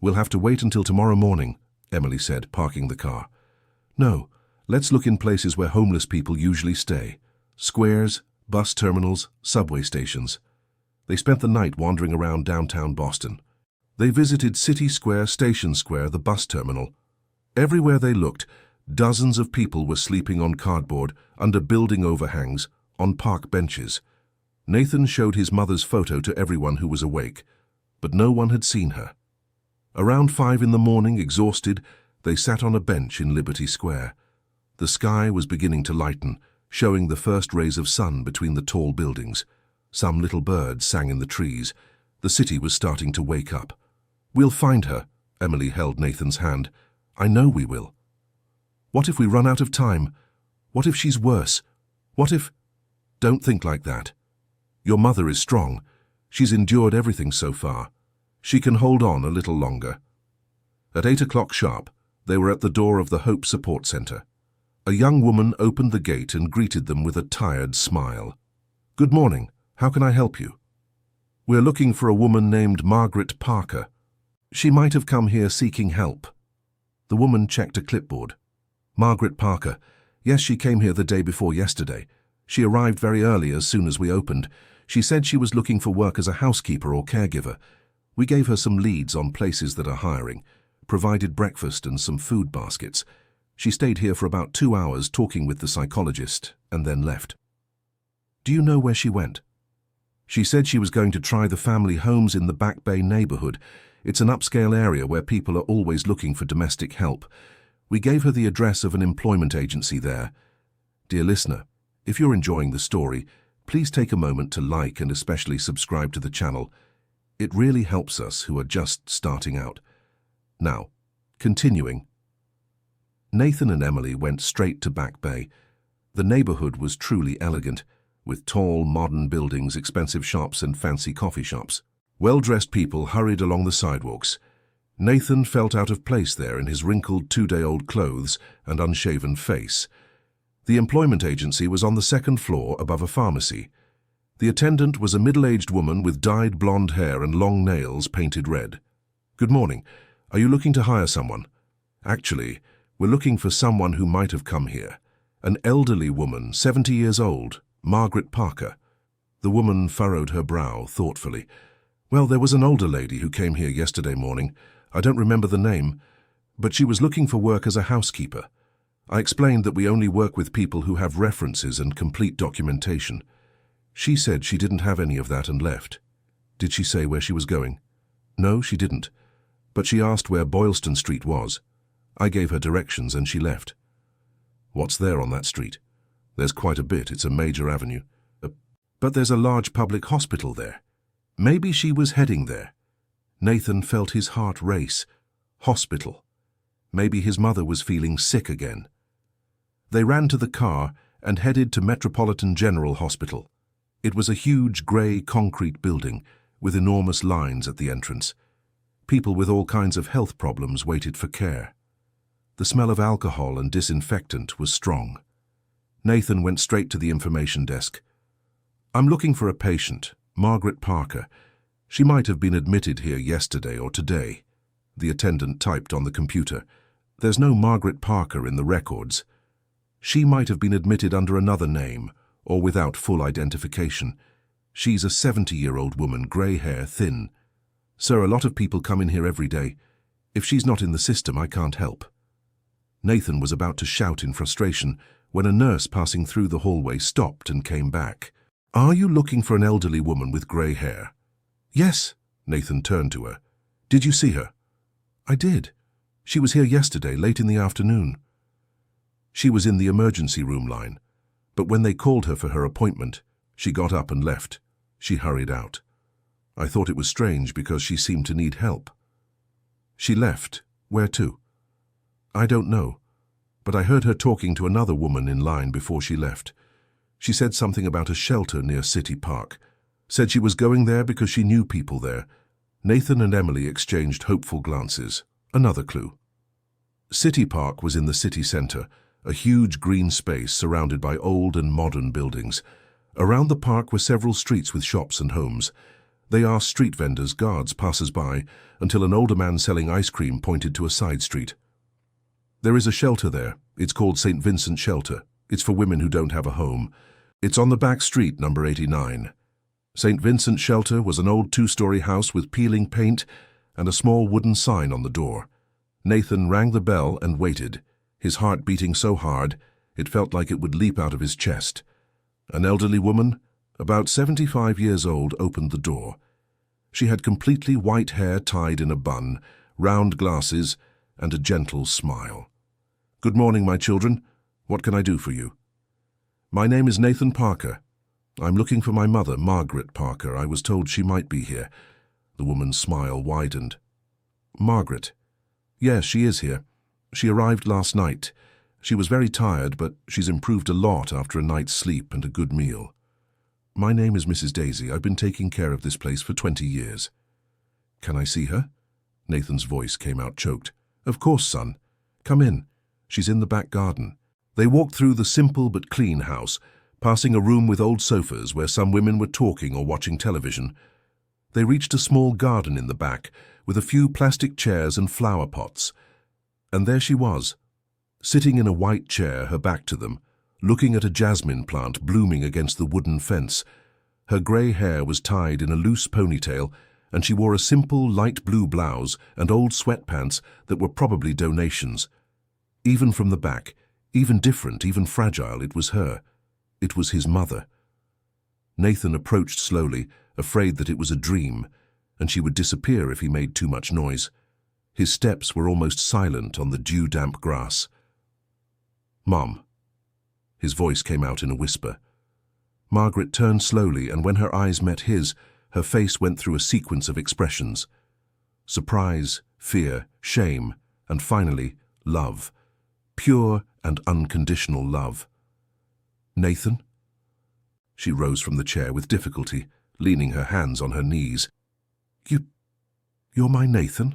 "We'll have to wait until tomorrow morning," Emily said, parking the car. "No, let's look in places where homeless people usually stay. Squares, bus terminals, subway stations. They spent the night wandering around downtown Boston. They visited City Square, Station Square, the bus terminal. Everywhere they looked, dozens of people were sleeping on cardboard, under building overhangs, on park benches. Nathan showed his mother's photo to everyone who was awake, but no one had seen her. Around 5 in the morning, exhausted, they sat on a bench in Liberty Square. The sky was beginning to lighten, showing the first rays of sun between the tall buildings. Some little birds sang in the trees. The city was starting to wake up. "We'll find her," Emily held Nathan's hand. "I know we will." "What if we run out of time? What if she's worse? What if—" "Don't think like that. Your mother is strong. She's endured everything so far. She can hold on a little longer." At 8 o'clock sharp, they were at the door of the Hope Support Center. A young woman opened the gate and greeted them with a tired smile. "Good morning. How can I help you?" "We're looking for a woman named Margaret Parker. She might have come here seeking help." The woman checked a clipboard. "Margaret Parker. Yes, she came here the day before yesterday. She arrived very early as soon as we opened. She said she was looking for work as a housekeeper or caregiver. We gave her some leads on places that are hiring, provided breakfast and some food baskets. She stayed here for about 2 hours talking with the psychologist and then left." "Do you know where she went?" "She said she was going to try the family homes in the Back Bay neighborhood. It's an upscale area where people are always looking for domestic help. We gave her the address of an employment agency there." Dear listener, if you're enjoying the story, please take a moment to like and especially subscribe to the channel. It really helps us who are just starting out. Now, continuing. Nathan and Emily went straight to Back Bay. The neighborhood was truly elegant, with tall, modern buildings, expensive shops, and fancy coffee shops. Well-dressed people hurried along the sidewalks. Nathan felt out of place there in his wrinkled 2-day-old clothes and unshaven face. The employment agency was on the 2nd floor above a pharmacy. The attendant was a middle-aged woman with dyed blonde hair and long nails painted red. "Good morning. Are you looking to hire someone?" "Actually, we're looking for someone who might have come here. An elderly woman, 70 years old, Margaret Parker." The woman furrowed her brow thoughtfully. "Well, there was an older lady who came here yesterday morning. I don't remember the name, but she was looking for work as a housekeeper. I explained that we only work with people who have references and complete documentation. She said she didn't have any of that and left." "Did she say where she was going?" "No, she didn't. But she asked where Boylston Street was. I gave her directions and she left." "What's there on that street?" "There's quite a bit. It's a major avenue." But there's a large public hospital there. Maybe she was heading there." Nathan felt his heart race. Hospital. Maybe his mother was feeling sick again. They ran to the car and headed to Metropolitan General Hospital. It was a huge grey concrete building with enormous lines at the entrance. People with all kinds of health problems waited for care. The smell of alcohol and disinfectant was strong. Nathan went straight to the information desk. "I'm looking for a patient, Margaret Parker. She might have been admitted here yesterday or today." The attendant typed on the computer. "There's no Margaret Parker in the records. She might have been admitted under another name or without full identification. She's a 70-year-old woman, grey hair, thin. Sir, a lot of people come in here every day. If she's not in the system, I can't help." Nathan was about to shout in frustration when a nurse passing through the hallway stopped and came back. "Are you looking for an elderly woman with grey hair?" "Yes." Nathan turned to her. "Did you see her?" "I did. She was here yesterday, late in the afternoon." She was in the emergency room line, but when they called her for her appointment, she got up and left. She hurried out. I thought it was strange because she seemed to need help. She left. Where to? I don't know, but I heard her talking to another woman in line before she left. She said something about a shelter near City Park. Said she was going there because she knew people there. Nathan and Emily exchanged hopeful glances. Another clue. City Park was in the city centre, a huge green space surrounded by old and modern buildings. Around the park were several streets with shops and homes. They asked street vendors, guards, passers-by, until an older man selling ice cream pointed to a side street. "There is a shelter there. It's called St. Vincent Shelter. It's for women who don't have a home. It's on the back street, number 89. St. Vincent's Shelter was an old two-story house with peeling paint and a small wooden sign on the door. Nathan rang the bell and waited, his heart beating so hard it felt like it would leap out of his chest. An elderly woman, about 75 years old, opened the door. She had completely white hair tied in a bun, round glasses, and a gentle smile. "Good morning, my children. What can I do for you?" "My name is Nathan Parker. I'm looking for my mother, Margaret Parker. I was told she might be here." The woman's smile widened. "Margaret? Yes, she is here. She arrived last night. She was very tired, but she's improved a lot after a night's sleep and a good meal. My name is Mrs. Daisy. I've been taking care of this place for 20 years. "Can I see her?" Nathan's voice came out choked. "Of course, son. Come in. She's in the back garden." They walked through the simple but clean house, passing a room with old sofas where some women were talking or watching television. They reached a small garden in the back, with a few plastic chairs and flower pots. And there she was, sitting in a white chair, her back to them, looking at a jasmine plant blooming against the wooden fence. Her grey hair was tied in a loose ponytail, and she wore a simple light blue blouse and old sweatpants that were probably donations. Even from the back, even different, even fragile, it was her. It was his mother. Nathan approached slowly, afraid that it was a dream, and she would disappear if he made too much noise. His steps were almost silent on the dew-damp grass. "Mom." His voice came out in a whisper. Margaret turned slowly, and when her eyes met his, her face went through a sequence of expressions. Surprise, fear, shame, and finally, love. Pure and unconditional love. "Nathan?" She rose from the chair with difficulty, leaning her hands on her knees. You're my Nathan?"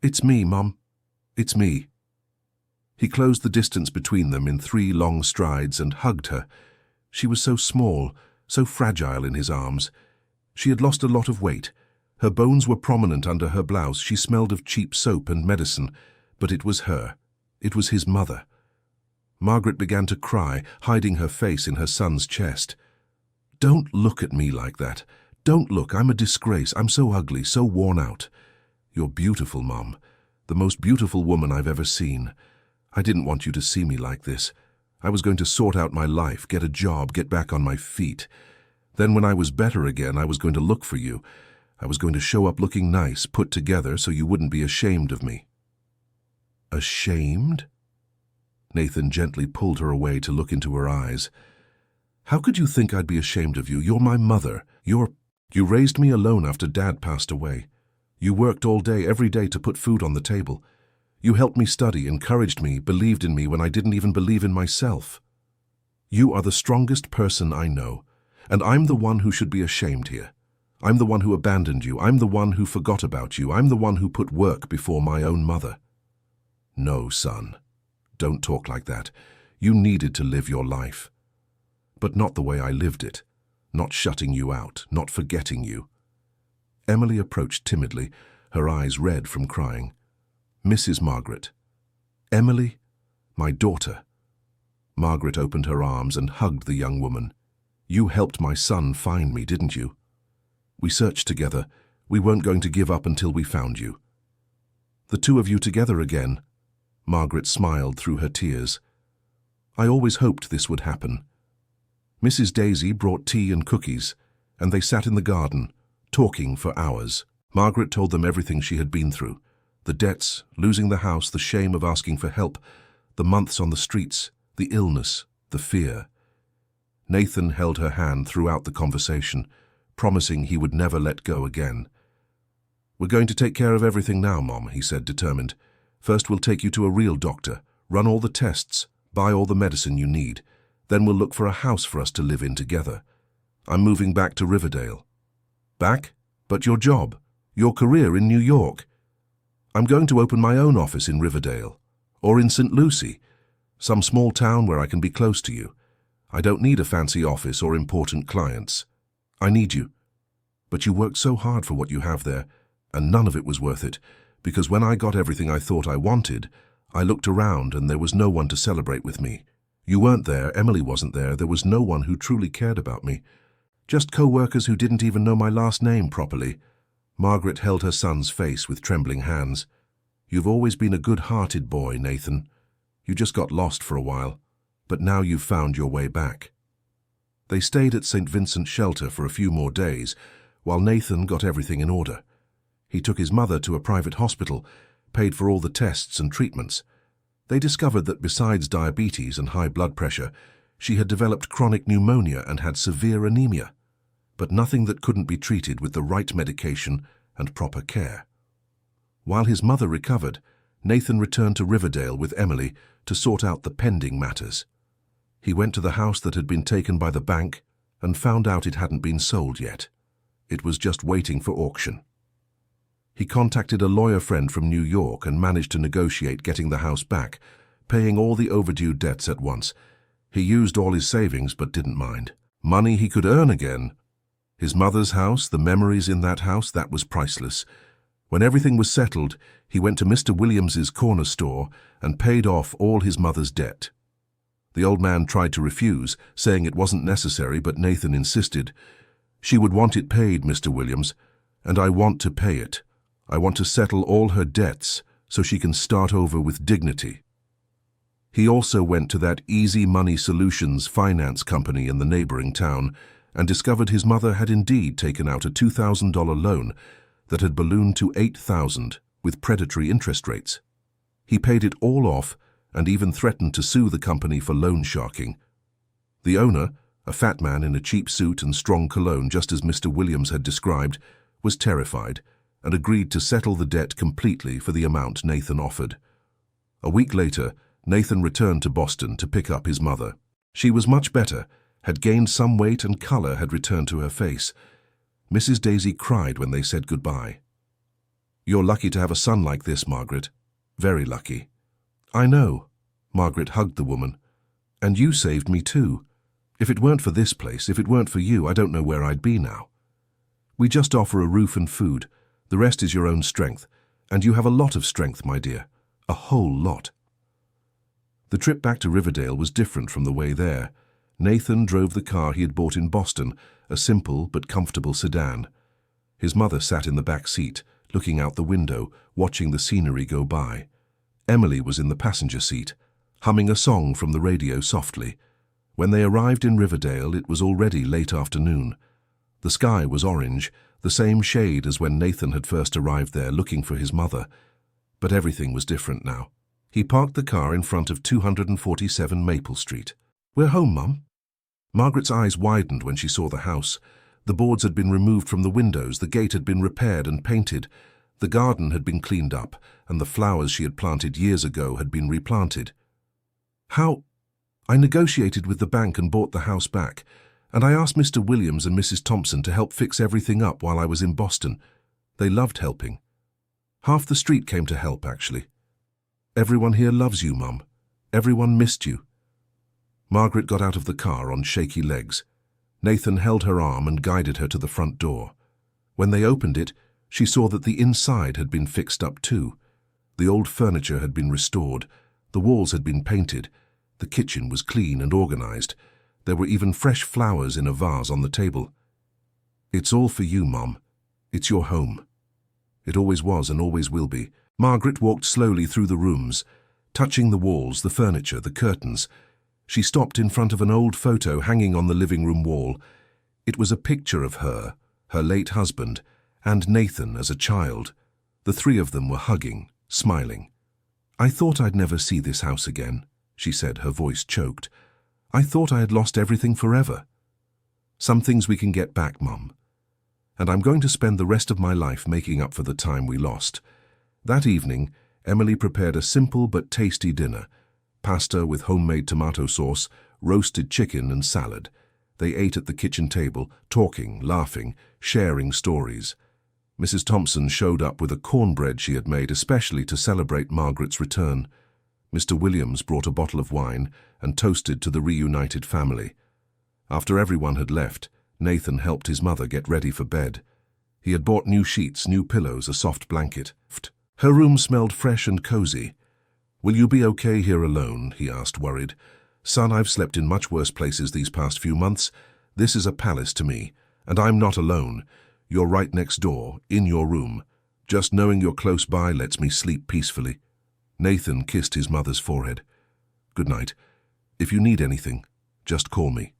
"It's me, Mom. It's me." He closed the distance between them in 3 long strides and hugged her. She was so small, so fragile in his arms. She had lost a lot of weight. Her bones were prominent under her blouse. She smelled of cheap soap and medicine, but it was her. It was his mother. Margaret began to cry, hiding her face in her son's chest. "Don't look at me like that. Don't look. I'm a disgrace. I'm so ugly, so worn out. You're beautiful, Mom. The most beautiful woman I've ever seen. I didn't want you to see me like this. I was going to sort out my life, get a job, get back on my feet. Then when I was better again, I was going to look for you. I was going to show up looking nice, put together, so you wouldn't be ashamed of me." "Ashamed?" Nathan gently pulled her away to look into her eyes. "How could you think I'd be ashamed of you? You're my mother. You raised me alone after Dad passed away. You worked all day, every day to put food on the table. You helped me study, encouraged me, believed in me when I didn't even believe in myself. You are the strongest person I know, and I'm the one who should be ashamed here. I'm the one who abandoned you. I'm the one who forgot about you. I'm the one who put work before my own mother." "No, son. Don't talk like that. You needed to live your life. But not the way I lived it. Not shutting you out, not forgetting you." Emily approached timidly, her eyes red from crying. "Mrs. Margaret." "Emily? My daughter." Margaret opened her arms and hugged the young woman. "You helped my son find me, didn't you? We searched together. We weren't going to give up until we found you. The two of you together again." Margaret smiled through her tears. "I always hoped this would happen." Mrs. Daisy brought tea and cookies, and they sat in the garden, talking for hours. Margaret told them everything she had been through. The debts, losing the house, the shame of asking for help, the months on the streets, the illness, the fear. Nathan held her hand throughout the conversation, promising he would never let go again. "We're going to take care of everything now, Mom," he said, determined. "First we'll take you to a real doctor, run all the tests, buy all the medicine you need. Then we'll look for a house for us to live in together. I'm moving back to Riverdale." "Back? But your job, your career in New York." "I'm going to open my own office in Riverdale, or in St. Lucie, some small town where I can be close to you. I don't need a fancy office or important clients. I need you. But you worked so hard for what you have there, and none of it was worth it, because when I got everything I thought I wanted, I looked around and there was no one to celebrate with me. You weren't there, Emily wasn't there, there was no one who truly cared about me. Just co-workers who didn't even know my last name properly. Margaret held her son's face with trembling hands. You've always been a good-hearted boy, Nathan. You just got lost for a while, but now you've found your way back. They stayed at St. Vincent's shelter for a few more days, while Nathan got everything in order. He took his mother to a private hospital, paid for all the tests and treatments. They discovered that besides diabetes and high blood pressure, she had developed chronic pneumonia and had severe anemia, but nothing that couldn't be treated with the right medication and proper care. While his mother recovered, Nathan returned to Riverdale with Emily to sort out the pending matters. He went to the house that had been taken by the bank and found out it hadn't been sold yet. It was just waiting for auction. He contacted a lawyer friend from New York and managed to negotiate getting the house back, paying all the overdue debts at once. He used all his savings but didn't mind. Money he could earn again. His mother's house, the memories in that house, that was priceless. When everything was settled, he went to Mr. Williams's corner store and paid off all his mother's debt. The old man tried to refuse, saying it wasn't necessary, but Nathan insisted. She would want it paid, Mr. Williams, and I want to pay it. I want to settle all her debts so she can start over with dignity. He also went to that Easy Money Solutions finance company in the neighboring town and discovered his mother had indeed taken out a $2,000 loan that had ballooned to $8,000 with predatory interest rates. He paid it all off and even threatened to sue the company for loan sharking. The owner, a fat man in a cheap suit and strong cologne just as Mr. Williams had described, was terrified and agreed to settle the debt completely for the amount Nathan offered. A week later, Nathan returned to Boston to pick up his mother. She was much better, had gained some weight and color had returned to her face. Mrs. Daisy cried when they said goodbye. You're lucky to have a son like this, Margaret. Very lucky. I know. Margaret hugged the woman. And you saved me too. If it weren't for this place, if it weren't for you, I don't know where I'd be now. We just offer a roof and food. The rest is your own strength. And you have a lot of strength, my dear. A whole lot. The trip back to Riverdale was different from the way there. Nathan drove the car he had bought in Boston, a simple but comfortable sedan. His mother sat in the back seat, looking out the window, watching the scenery go by. Emily was in the passenger seat, humming a song from the radio softly. When they arrived in Riverdale, it was already late afternoon. The sky was orange, the same shade as when Nathan had first arrived there looking for his mother. But everything was different now. He parked the car in front of 247 Maple Street. We're home, Mum. Margaret's eyes widened when she saw the house. The boards had been removed from the windows, the gate had been repaired and painted, the garden had been cleaned up, and the flowers she had planted years ago had been replanted. How? I negotiated with the bank and bought the house back, and I asked Mr. Williams and Mrs. Thompson to help fix everything up while I was in Boston. They loved helping. Half the street came to help, actually. Everyone here loves you, Mum. Everyone missed you. Margaret got out of the car on shaky legs. Nathan held her arm and guided her to the front door. When they opened it, she saw that the inside had been fixed up too. The old furniture had been restored. The walls had been painted. The kitchen was clean and organized. There were even fresh flowers in a vase on the table. It's all for you, Mom. It's your home. It always was and always will be. Margaret walked slowly through the rooms, touching the walls, the furniture, the curtains. She stopped in front of an old photo hanging on the living room wall. It was a picture of her late husband, and Nathan as a child. The three of them were hugging, smiling. I thought I'd never see this house again, she said, her voice choked. I thought I had lost everything forever. Some things we can get back, Mum. And I'm going to spend the rest of my life making up for the time we lost. That evening, Emily prepared a simple but tasty dinner. Pasta with homemade tomato sauce, roasted chicken and salad. They ate at the kitchen table, talking, laughing, sharing stories. Mrs. Thompson showed up with a cornbread she had made especially to celebrate Margaret's return. Mr. Williams brought a bottle of wine and toasted to the reunited family. After everyone had left, Nathan helped his mother get ready for bed. He had bought new sheets, new pillows, a soft blanket. Her room smelled fresh and cozy. Will you be okay here alone? He asked, worried. "Son, I've slept in much worse places these past few months. This is a palace to me, and I'm not alone. You're right next door, in your room. Just knowing you're close by lets me sleep peacefully." Nathan kissed his mother's forehead. "Good night. If you need anything, just call me."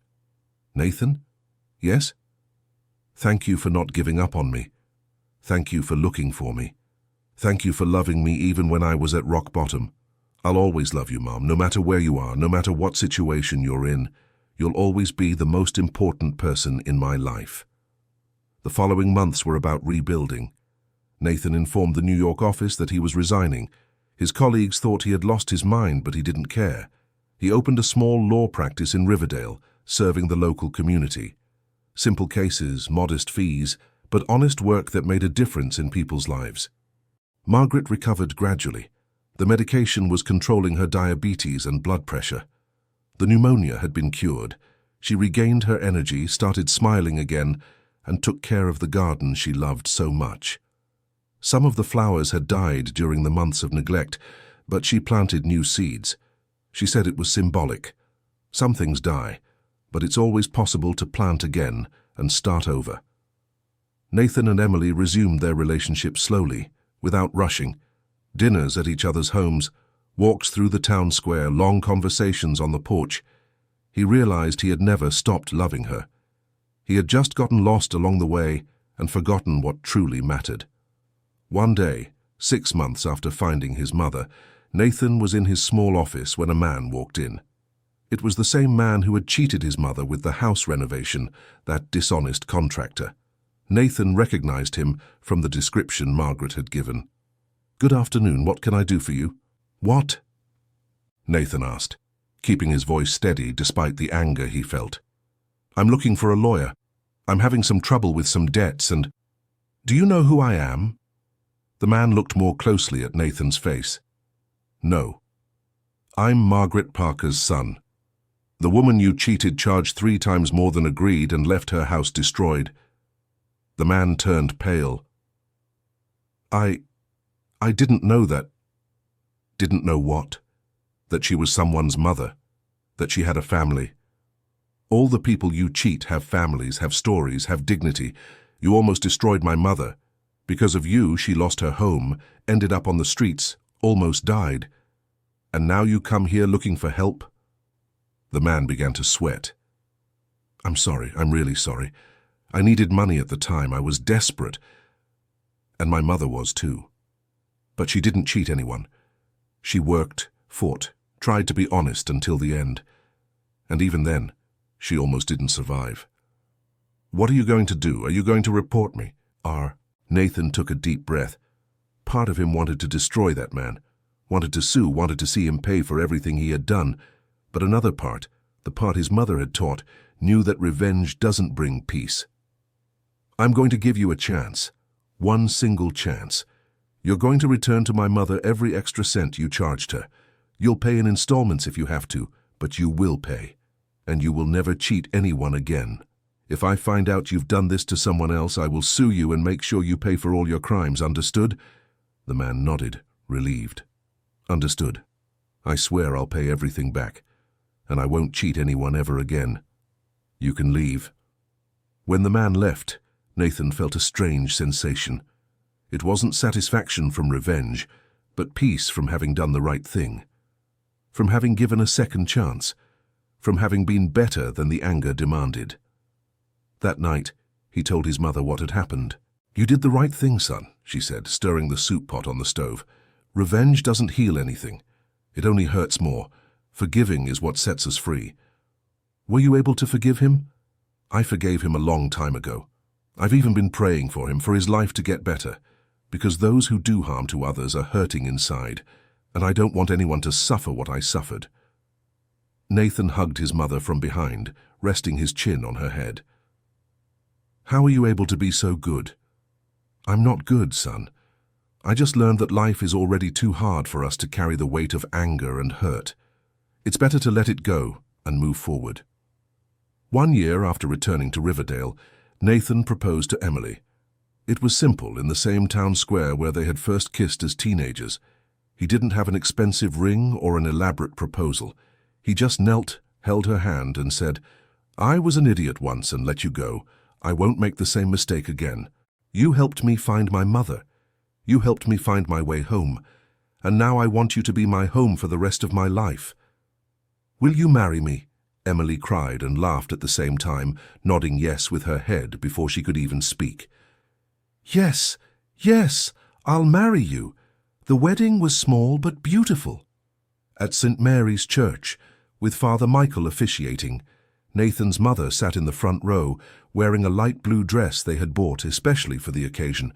"Nathan? Yes?" "Thank you for not giving up on me. Thank you for looking for me. Thank you for loving me even when I was at rock bottom. I'll always love you, Mom, no matter where you are, no matter what situation you're in. You'll always be the most important person in my life." The following months were about rebuilding. Nathan informed the New York office that he was resigning. His colleagues thought he had lost his mind, but he didn't care. He opened a small law practice in Riverdale, serving the local community. Simple cases, modest fees, but honest work that made a difference in people's lives. Margaret recovered gradually. The medication was controlling her diabetes and blood pressure. The pneumonia had been cured. She regained her energy, started smiling again, and took care of the garden she loved so much. Some of the flowers had died during the months of neglect, but she planted new seeds. She said it was symbolic. Some things die, but it's always possible to plant again and start over. Nathan and Emily resumed their relationship slowly, without rushing. Dinners at each other's homes, walks through the town square, long conversations on the porch. He realized he had never stopped loving her. He had just gotten lost along the way and forgotten what truly mattered. One day, 6 months after finding his mother, Nathan was in his small office when a man walked in. It was the same man who had cheated his mother with the house renovation, that dishonest contractor. Nathan recognized him from the description Margaret had given. "Good afternoon, what can I do for you?" "What?" Nathan asked, keeping his voice steady despite the anger he felt. "I'm looking for a lawyer. I'm having some trouble with some debts and—" "Do you know who I am?" The man looked more closely at Nathan's face. "No. I'm Margaret Parker's son. The woman you cheated charged 3 times more than agreed and left her house destroyed." The man turned pale. I didn't know that." "Didn't know what?" "That she was someone's mother. That she had a family. All the people you cheat have families, have stories, have dignity. You almost destroyed my mother. Because of you, she lost her home, ended up on the streets, almost died. And now you come here looking for help?" The man began to sweat. "I'm sorry, I'm really sorry. I needed money at the time, I was desperate. And my mother was too. But she didn't cheat anyone. She worked, fought, tried to be honest until the end. And even then, she almost didn't survive." "What are you going to do? Are you going to report me?" Nathan took a deep breath. Part of him wanted to destroy that man, wanted to sue, wanted to see him pay for everything he had done. But another part, the part his mother had taught, knew that revenge doesn't bring peace. "I'm going to give you a chance. One single chance. You're going to return to my mother every extra cent you charged her. You'll pay in installments if you have to, but you will pay. And you will never cheat anyone again. If I find out you've done this to someone else, I will sue you and make sure you pay for all your crimes, understood?" The man nodded, relieved. "Understood. I swear I'll pay everything back, and I won't cheat anyone ever again. You can leave." When the man left, Nathan felt a strange sensation. It wasn't satisfaction from revenge, but peace from having done the right thing. From having given a second chance. From having been better than the anger demanded. That night, he told his mother what had happened. "You did the right thing, son," she said, stirring the soup pot on the stove. "Revenge doesn't heal anything. It only hurts more. Forgiving is what sets us free." "Were you able to forgive him?" "I forgave him a long time ago. I've even been praying for him, for his life to get better, because those who do harm to others are hurting inside, and I don't want anyone to suffer what I suffered." Nathan hugged his mother from behind, resting his chin on her head. "How are you able to be so good?" "I'm not good, son. I just learned that life is already too hard for us to carry the weight of anger and hurt. It's better to let it go and move forward." 1 year after returning to Riverdale, Nathan proposed to Emily. It was simple, in the same town square where they had first kissed as teenagers. He didn't have an expensive ring or an elaborate proposal. He just knelt, held her hand, and said, "I was an idiot once and let you go. I won't make the same mistake again. You helped me find my mother. You helped me find my way home. And now I want you to be my home for the rest of my life. Will you marry me?" Emily cried and laughed at the same time, nodding yes with her head before she could even speak. "Yes, yes, I'll marry you." The wedding was small but beautiful. At St. Mary's Church, with Father Michael officiating, Nathan's mother sat in the front row, wearing a light blue dress they had bought especially for the occasion.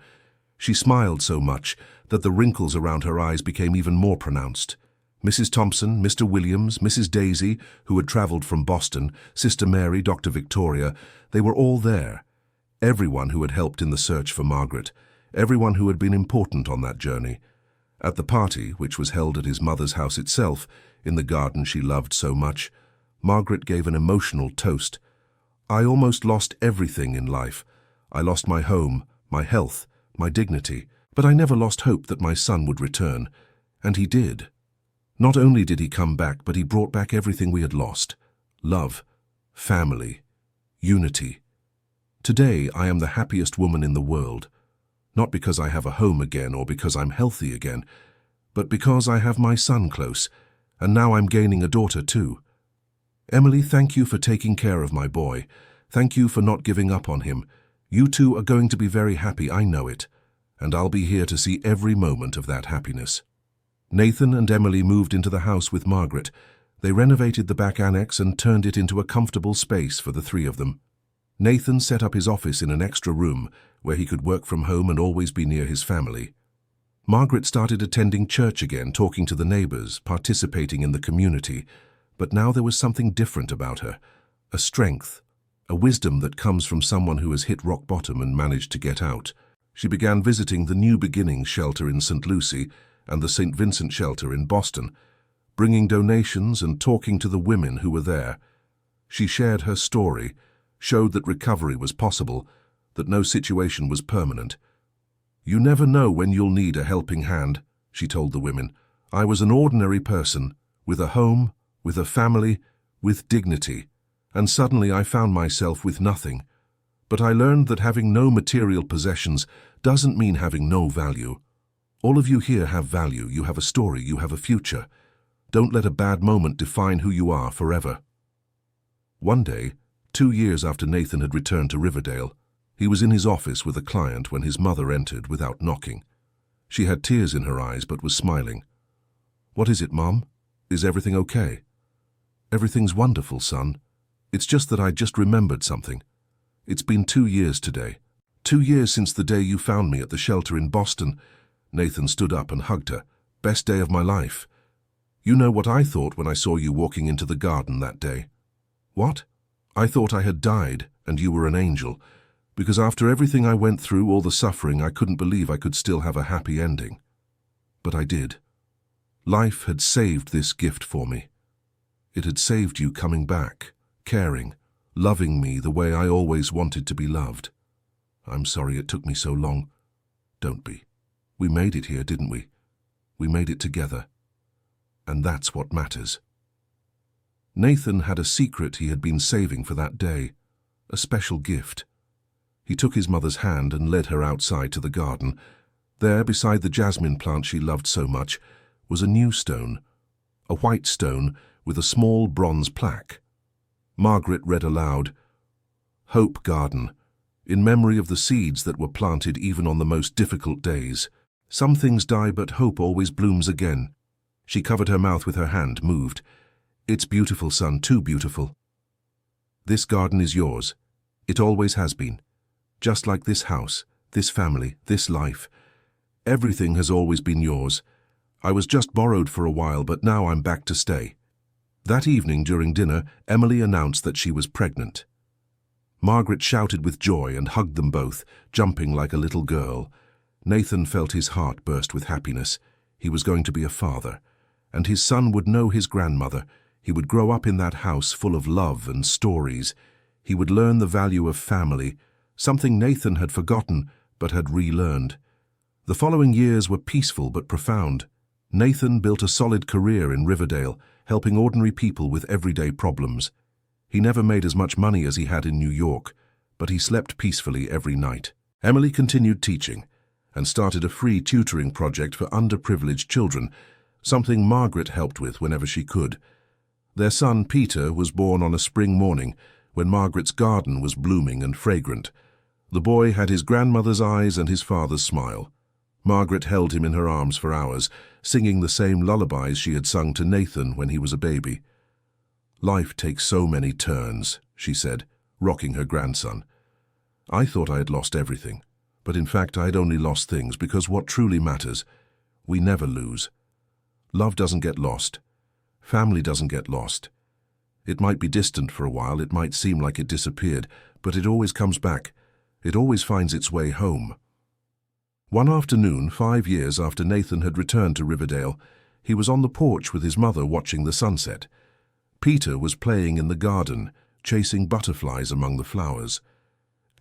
She smiled so much that the wrinkles around her eyes became even more pronounced. Mrs. Thompson, Mr. Williams, Mrs. Daisy, who had travelled from Boston, Sister Mary, Dr. Victoria, they were all there. Everyone who had helped in the search for Margaret, everyone who had been important on that journey. At the party, which was held at his mother's house itself, in the garden she loved so much, Margaret gave an emotional toast. "I almost lost everything in life. I lost my home, my health, my dignity, but I never lost hope that my son would return. And he did. Not only did he come back, but he brought back everything we had lost. Love, family, unity. Today I am the happiest woman in the world. Not because I have a home again or because I'm healthy again, but because I have my son close, and now I'm gaining a daughter too. Emily, thank you for taking care of my boy. Thank you for not giving up on him. You two are going to be very happy, I know it, and I'll be here to see every moment of that happiness." Nathan and Emily moved into the house with Margaret. They renovated the back annex and turned it into a comfortable space for the three of them. Nathan set up his office in an extra room where he could work from home and always be near his family. Margaret started attending church again, talking to the neighbors, participating in the community. But now there was something different about her, a strength, a wisdom that comes from someone who has hit rock bottom and managed to get out. She began visiting the New Beginnings shelter in St. Lucie and the St. Vincent shelter in Boston, bringing donations and talking to the women who were there. She shared her story, showed that recovery was possible, that no situation was permanent. "You never know when you'll need a helping hand," she told the women. "I was an ordinary person, with a home, with a family, with dignity, and suddenly I found myself with nothing. But I learned that having no material possessions doesn't mean having no value. All of you here have value, you have a story, you have a future. Don't let a bad moment define who you are forever." One day, 2 years after Nathan had returned to Riverdale, he was in his office with a client when his mother entered without knocking. She had tears in her eyes but was smiling. "What is it, Mom? Is everything okay?" "Everything's wonderful, son. It's just that I just remembered something. It's been 2 years today. 2 years since the day you found me at the shelter in Boston." Nathan stood up and hugged her. "Best day of my life. You know what I thought when I saw you walking into the garden that day?" "What?" "I thought I had died and you were an angel, because after everything I went through, all the suffering, I couldn't believe I could still have a happy ending. But I did. Life had saved this gift for me. It had saved you coming back, caring, loving me the way I always wanted to be loved. I'm sorry it took me so long. Don't be. We made it here, didn't we? We made it together. And that's what matters." Nathan had a secret he had been saving for that day, a special gift. He took his mother's hand and led her outside to the garden. There, beside the jasmine plant she loved so much, was a new stone, a white stone with a small bronze plaque. Margaret read aloud, "Hope Garden, in memory of the seeds that were planted even on the most difficult days. Some things die, but hope always blooms again." She covered her mouth with her hand, moved. "It's beautiful, son, too beautiful. This garden is yours. It always has been. Just like this house, this family, this life. Everything has always been yours. I was just borrowed for a while, but now I'm back to stay." That evening during dinner, Emily announced that she was pregnant. Margaret shouted with joy and hugged them both, jumping like a little girl. Nathan felt his heart burst with happiness. He was going to be a father, and his son would know his grandmother. He would grow up in that house full of love and stories. He would learn the value of family, something Nathan had forgotten but had relearned. The following years were peaceful but profound. Nathan built a solid career in Riverdale, helping ordinary people with everyday problems. He never made as much money as he had in New York, but he slept peacefully every night. Emily continued teaching and started a free tutoring project for underprivileged children, something Margaret helped with whenever she could. Their son, Peter, was born on a spring morning when Margaret's garden was blooming and fragrant. The boy had his grandmother's eyes and his father's smile. Margaret held him in her arms for hours, singing the same lullabies she had sung to Nathan when he was a baby. "Life takes so many turns," she said, rocking her grandson. "I thought I had lost everything, but in fact I had only lost things because what truly matters, we never lose. Love doesn't get lost. Family doesn't get lost. It might be distant for a while, it might seem like it disappeared, but it always comes back. It always finds its way home." One afternoon, 5 years after Nathan had returned to Riverdale, he was on the porch with his mother watching the sunset. Peter was playing in the garden, chasing butterflies among the flowers.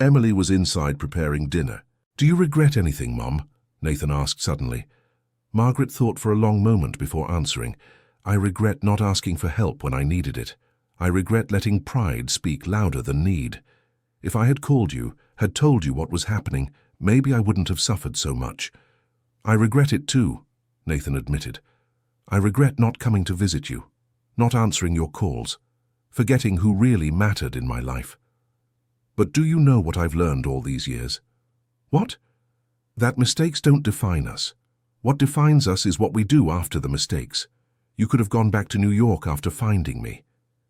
Emily was inside preparing dinner. "Do you regret anything, Mom?" Nathan asked suddenly. Margaret thought for a long moment before answering. "I regret not asking for help when I needed it. I regret letting pride speak louder than need. If I had called you, had told you what was happening, maybe I wouldn't have suffered so much." "I regret it too," Nathan admitted. "I regret not coming to visit you, not answering your calls, forgetting who really mattered in my life. But do you know what I've learned all these years?" "What?" "That mistakes don't define us. What defines us is what we do after the mistakes. You could have gone back to New York after finding me.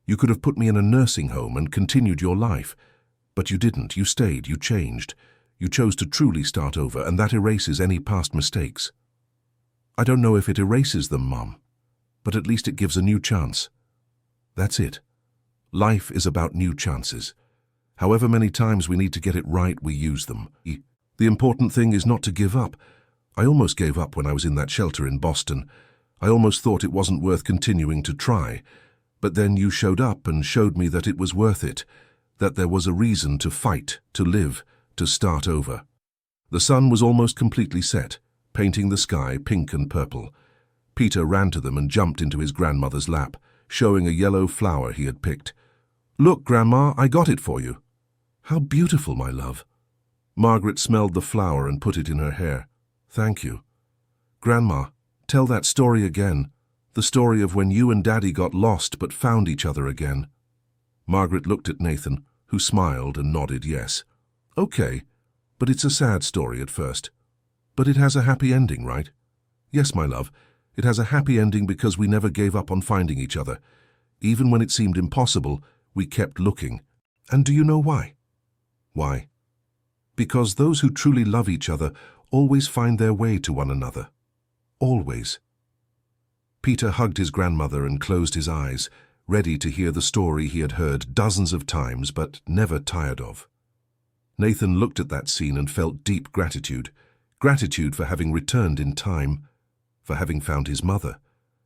You could have put me in a nursing home and continued your life. But you didn't. You stayed. You changed. You chose to truly start over, and that erases any past mistakes." "I don't know if it erases them, Mom, but at least it gives a new chance." "That's it. Life is about new chances. However many times we need to get it right, we use them. The important thing is not to give up. I almost gave up when I was in that shelter in Boston. I almost thought it wasn't worth continuing to try. But then you showed up and showed me that it was worth it, that there was a reason to fight, to live, to start over." The sun was almost completely set, painting the sky pink and purple. Peter ran to them and jumped into his grandmother's lap, showing a yellow flower he had picked. "Look, Grandma, I got it for you." "How beautiful, my love." Margaret smelled the flower and put it in her hair. "Thank you." "Grandma, tell that story again, the story of when you and Daddy got lost but found each other again." Margaret looked at Nathan, who smiled and nodded yes. "Okay, but it's a sad story at first. But it has a happy ending, right?" "Yes, my love, it has a happy ending because we never gave up on finding each other. Even when it seemed impossible, we kept looking. And do you know why?" "Why?" "Because those who truly love each other always find their way to one another. Always." Peter hugged his grandmother and closed his eyes, ready to hear the story he had heard dozens of times but never tired of. Nathan looked at that scene and felt deep gratitude. Gratitude for having returned in time, for having found his mother,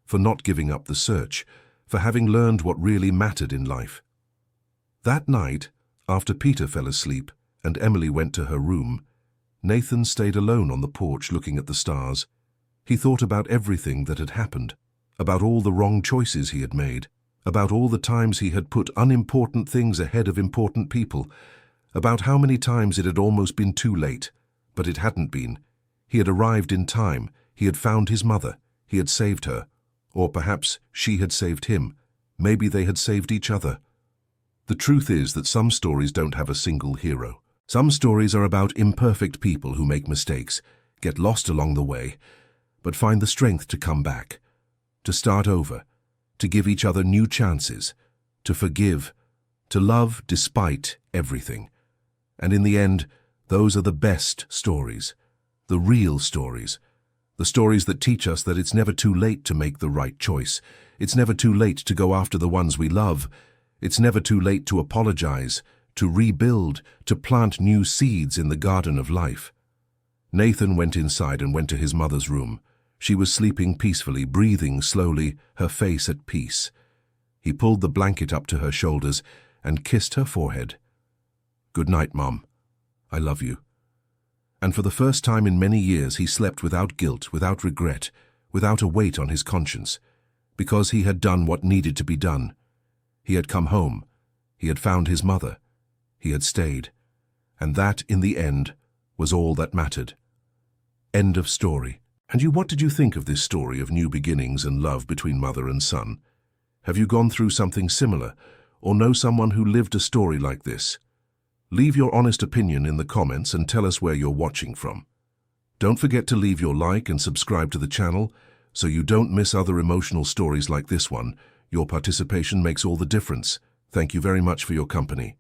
for not giving up the search, for having learned what really mattered in life. That night, after Peter fell asleep and Emily went to her room, Nathan stayed alone on the porch looking at the stars. He thought about everything that had happened, about all the wrong choices he had made, about all the times he had put unimportant things ahead of important people, about how many times it had almost been too late, but it hadn't been. He had arrived in time, he had found his mother, he had saved her, or perhaps she had saved him. Maybe they had saved each other. The truth is that some stories don't have a single hero. Some stories are about imperfect people who make mistakes, get lost along the way, but find the strength to come back, to start over, to give each other new chances, to forgive, to love despite everything. And in the end, those are the best stories, the real stories, the stories that teach us that it's never too late to make the right choice. It's never too late to go after the ones we love. It's never too late to apologize, to rebuild, to plant new seeds in the garden of life. Nathan went inside and went to his mother's room. She was sleeping peacefully, breathing slowly, her face at peace. He pulled the blanket up to her shoulders and kissed her forehead. "Good night, Mom. I love you." And for the first time in many years, he slept without guilt, without regret, without a weight on his conscience, because he had done what needed to be done. He had come home. He had found his mother. He had stayed. And that, in the end, was all that mattered. End of story. And what did you think of this story of new beginnings and love between mother and son? Have you gone through something similar, or know someone who lived a story like this? Leave your honest opinion in the comments and tell us where you're watching from. Don't forget to leave your like and subscribe to the channel so you don't miss other emotional stories like this one. Your participation makes all the difference. Thank you very much for your company.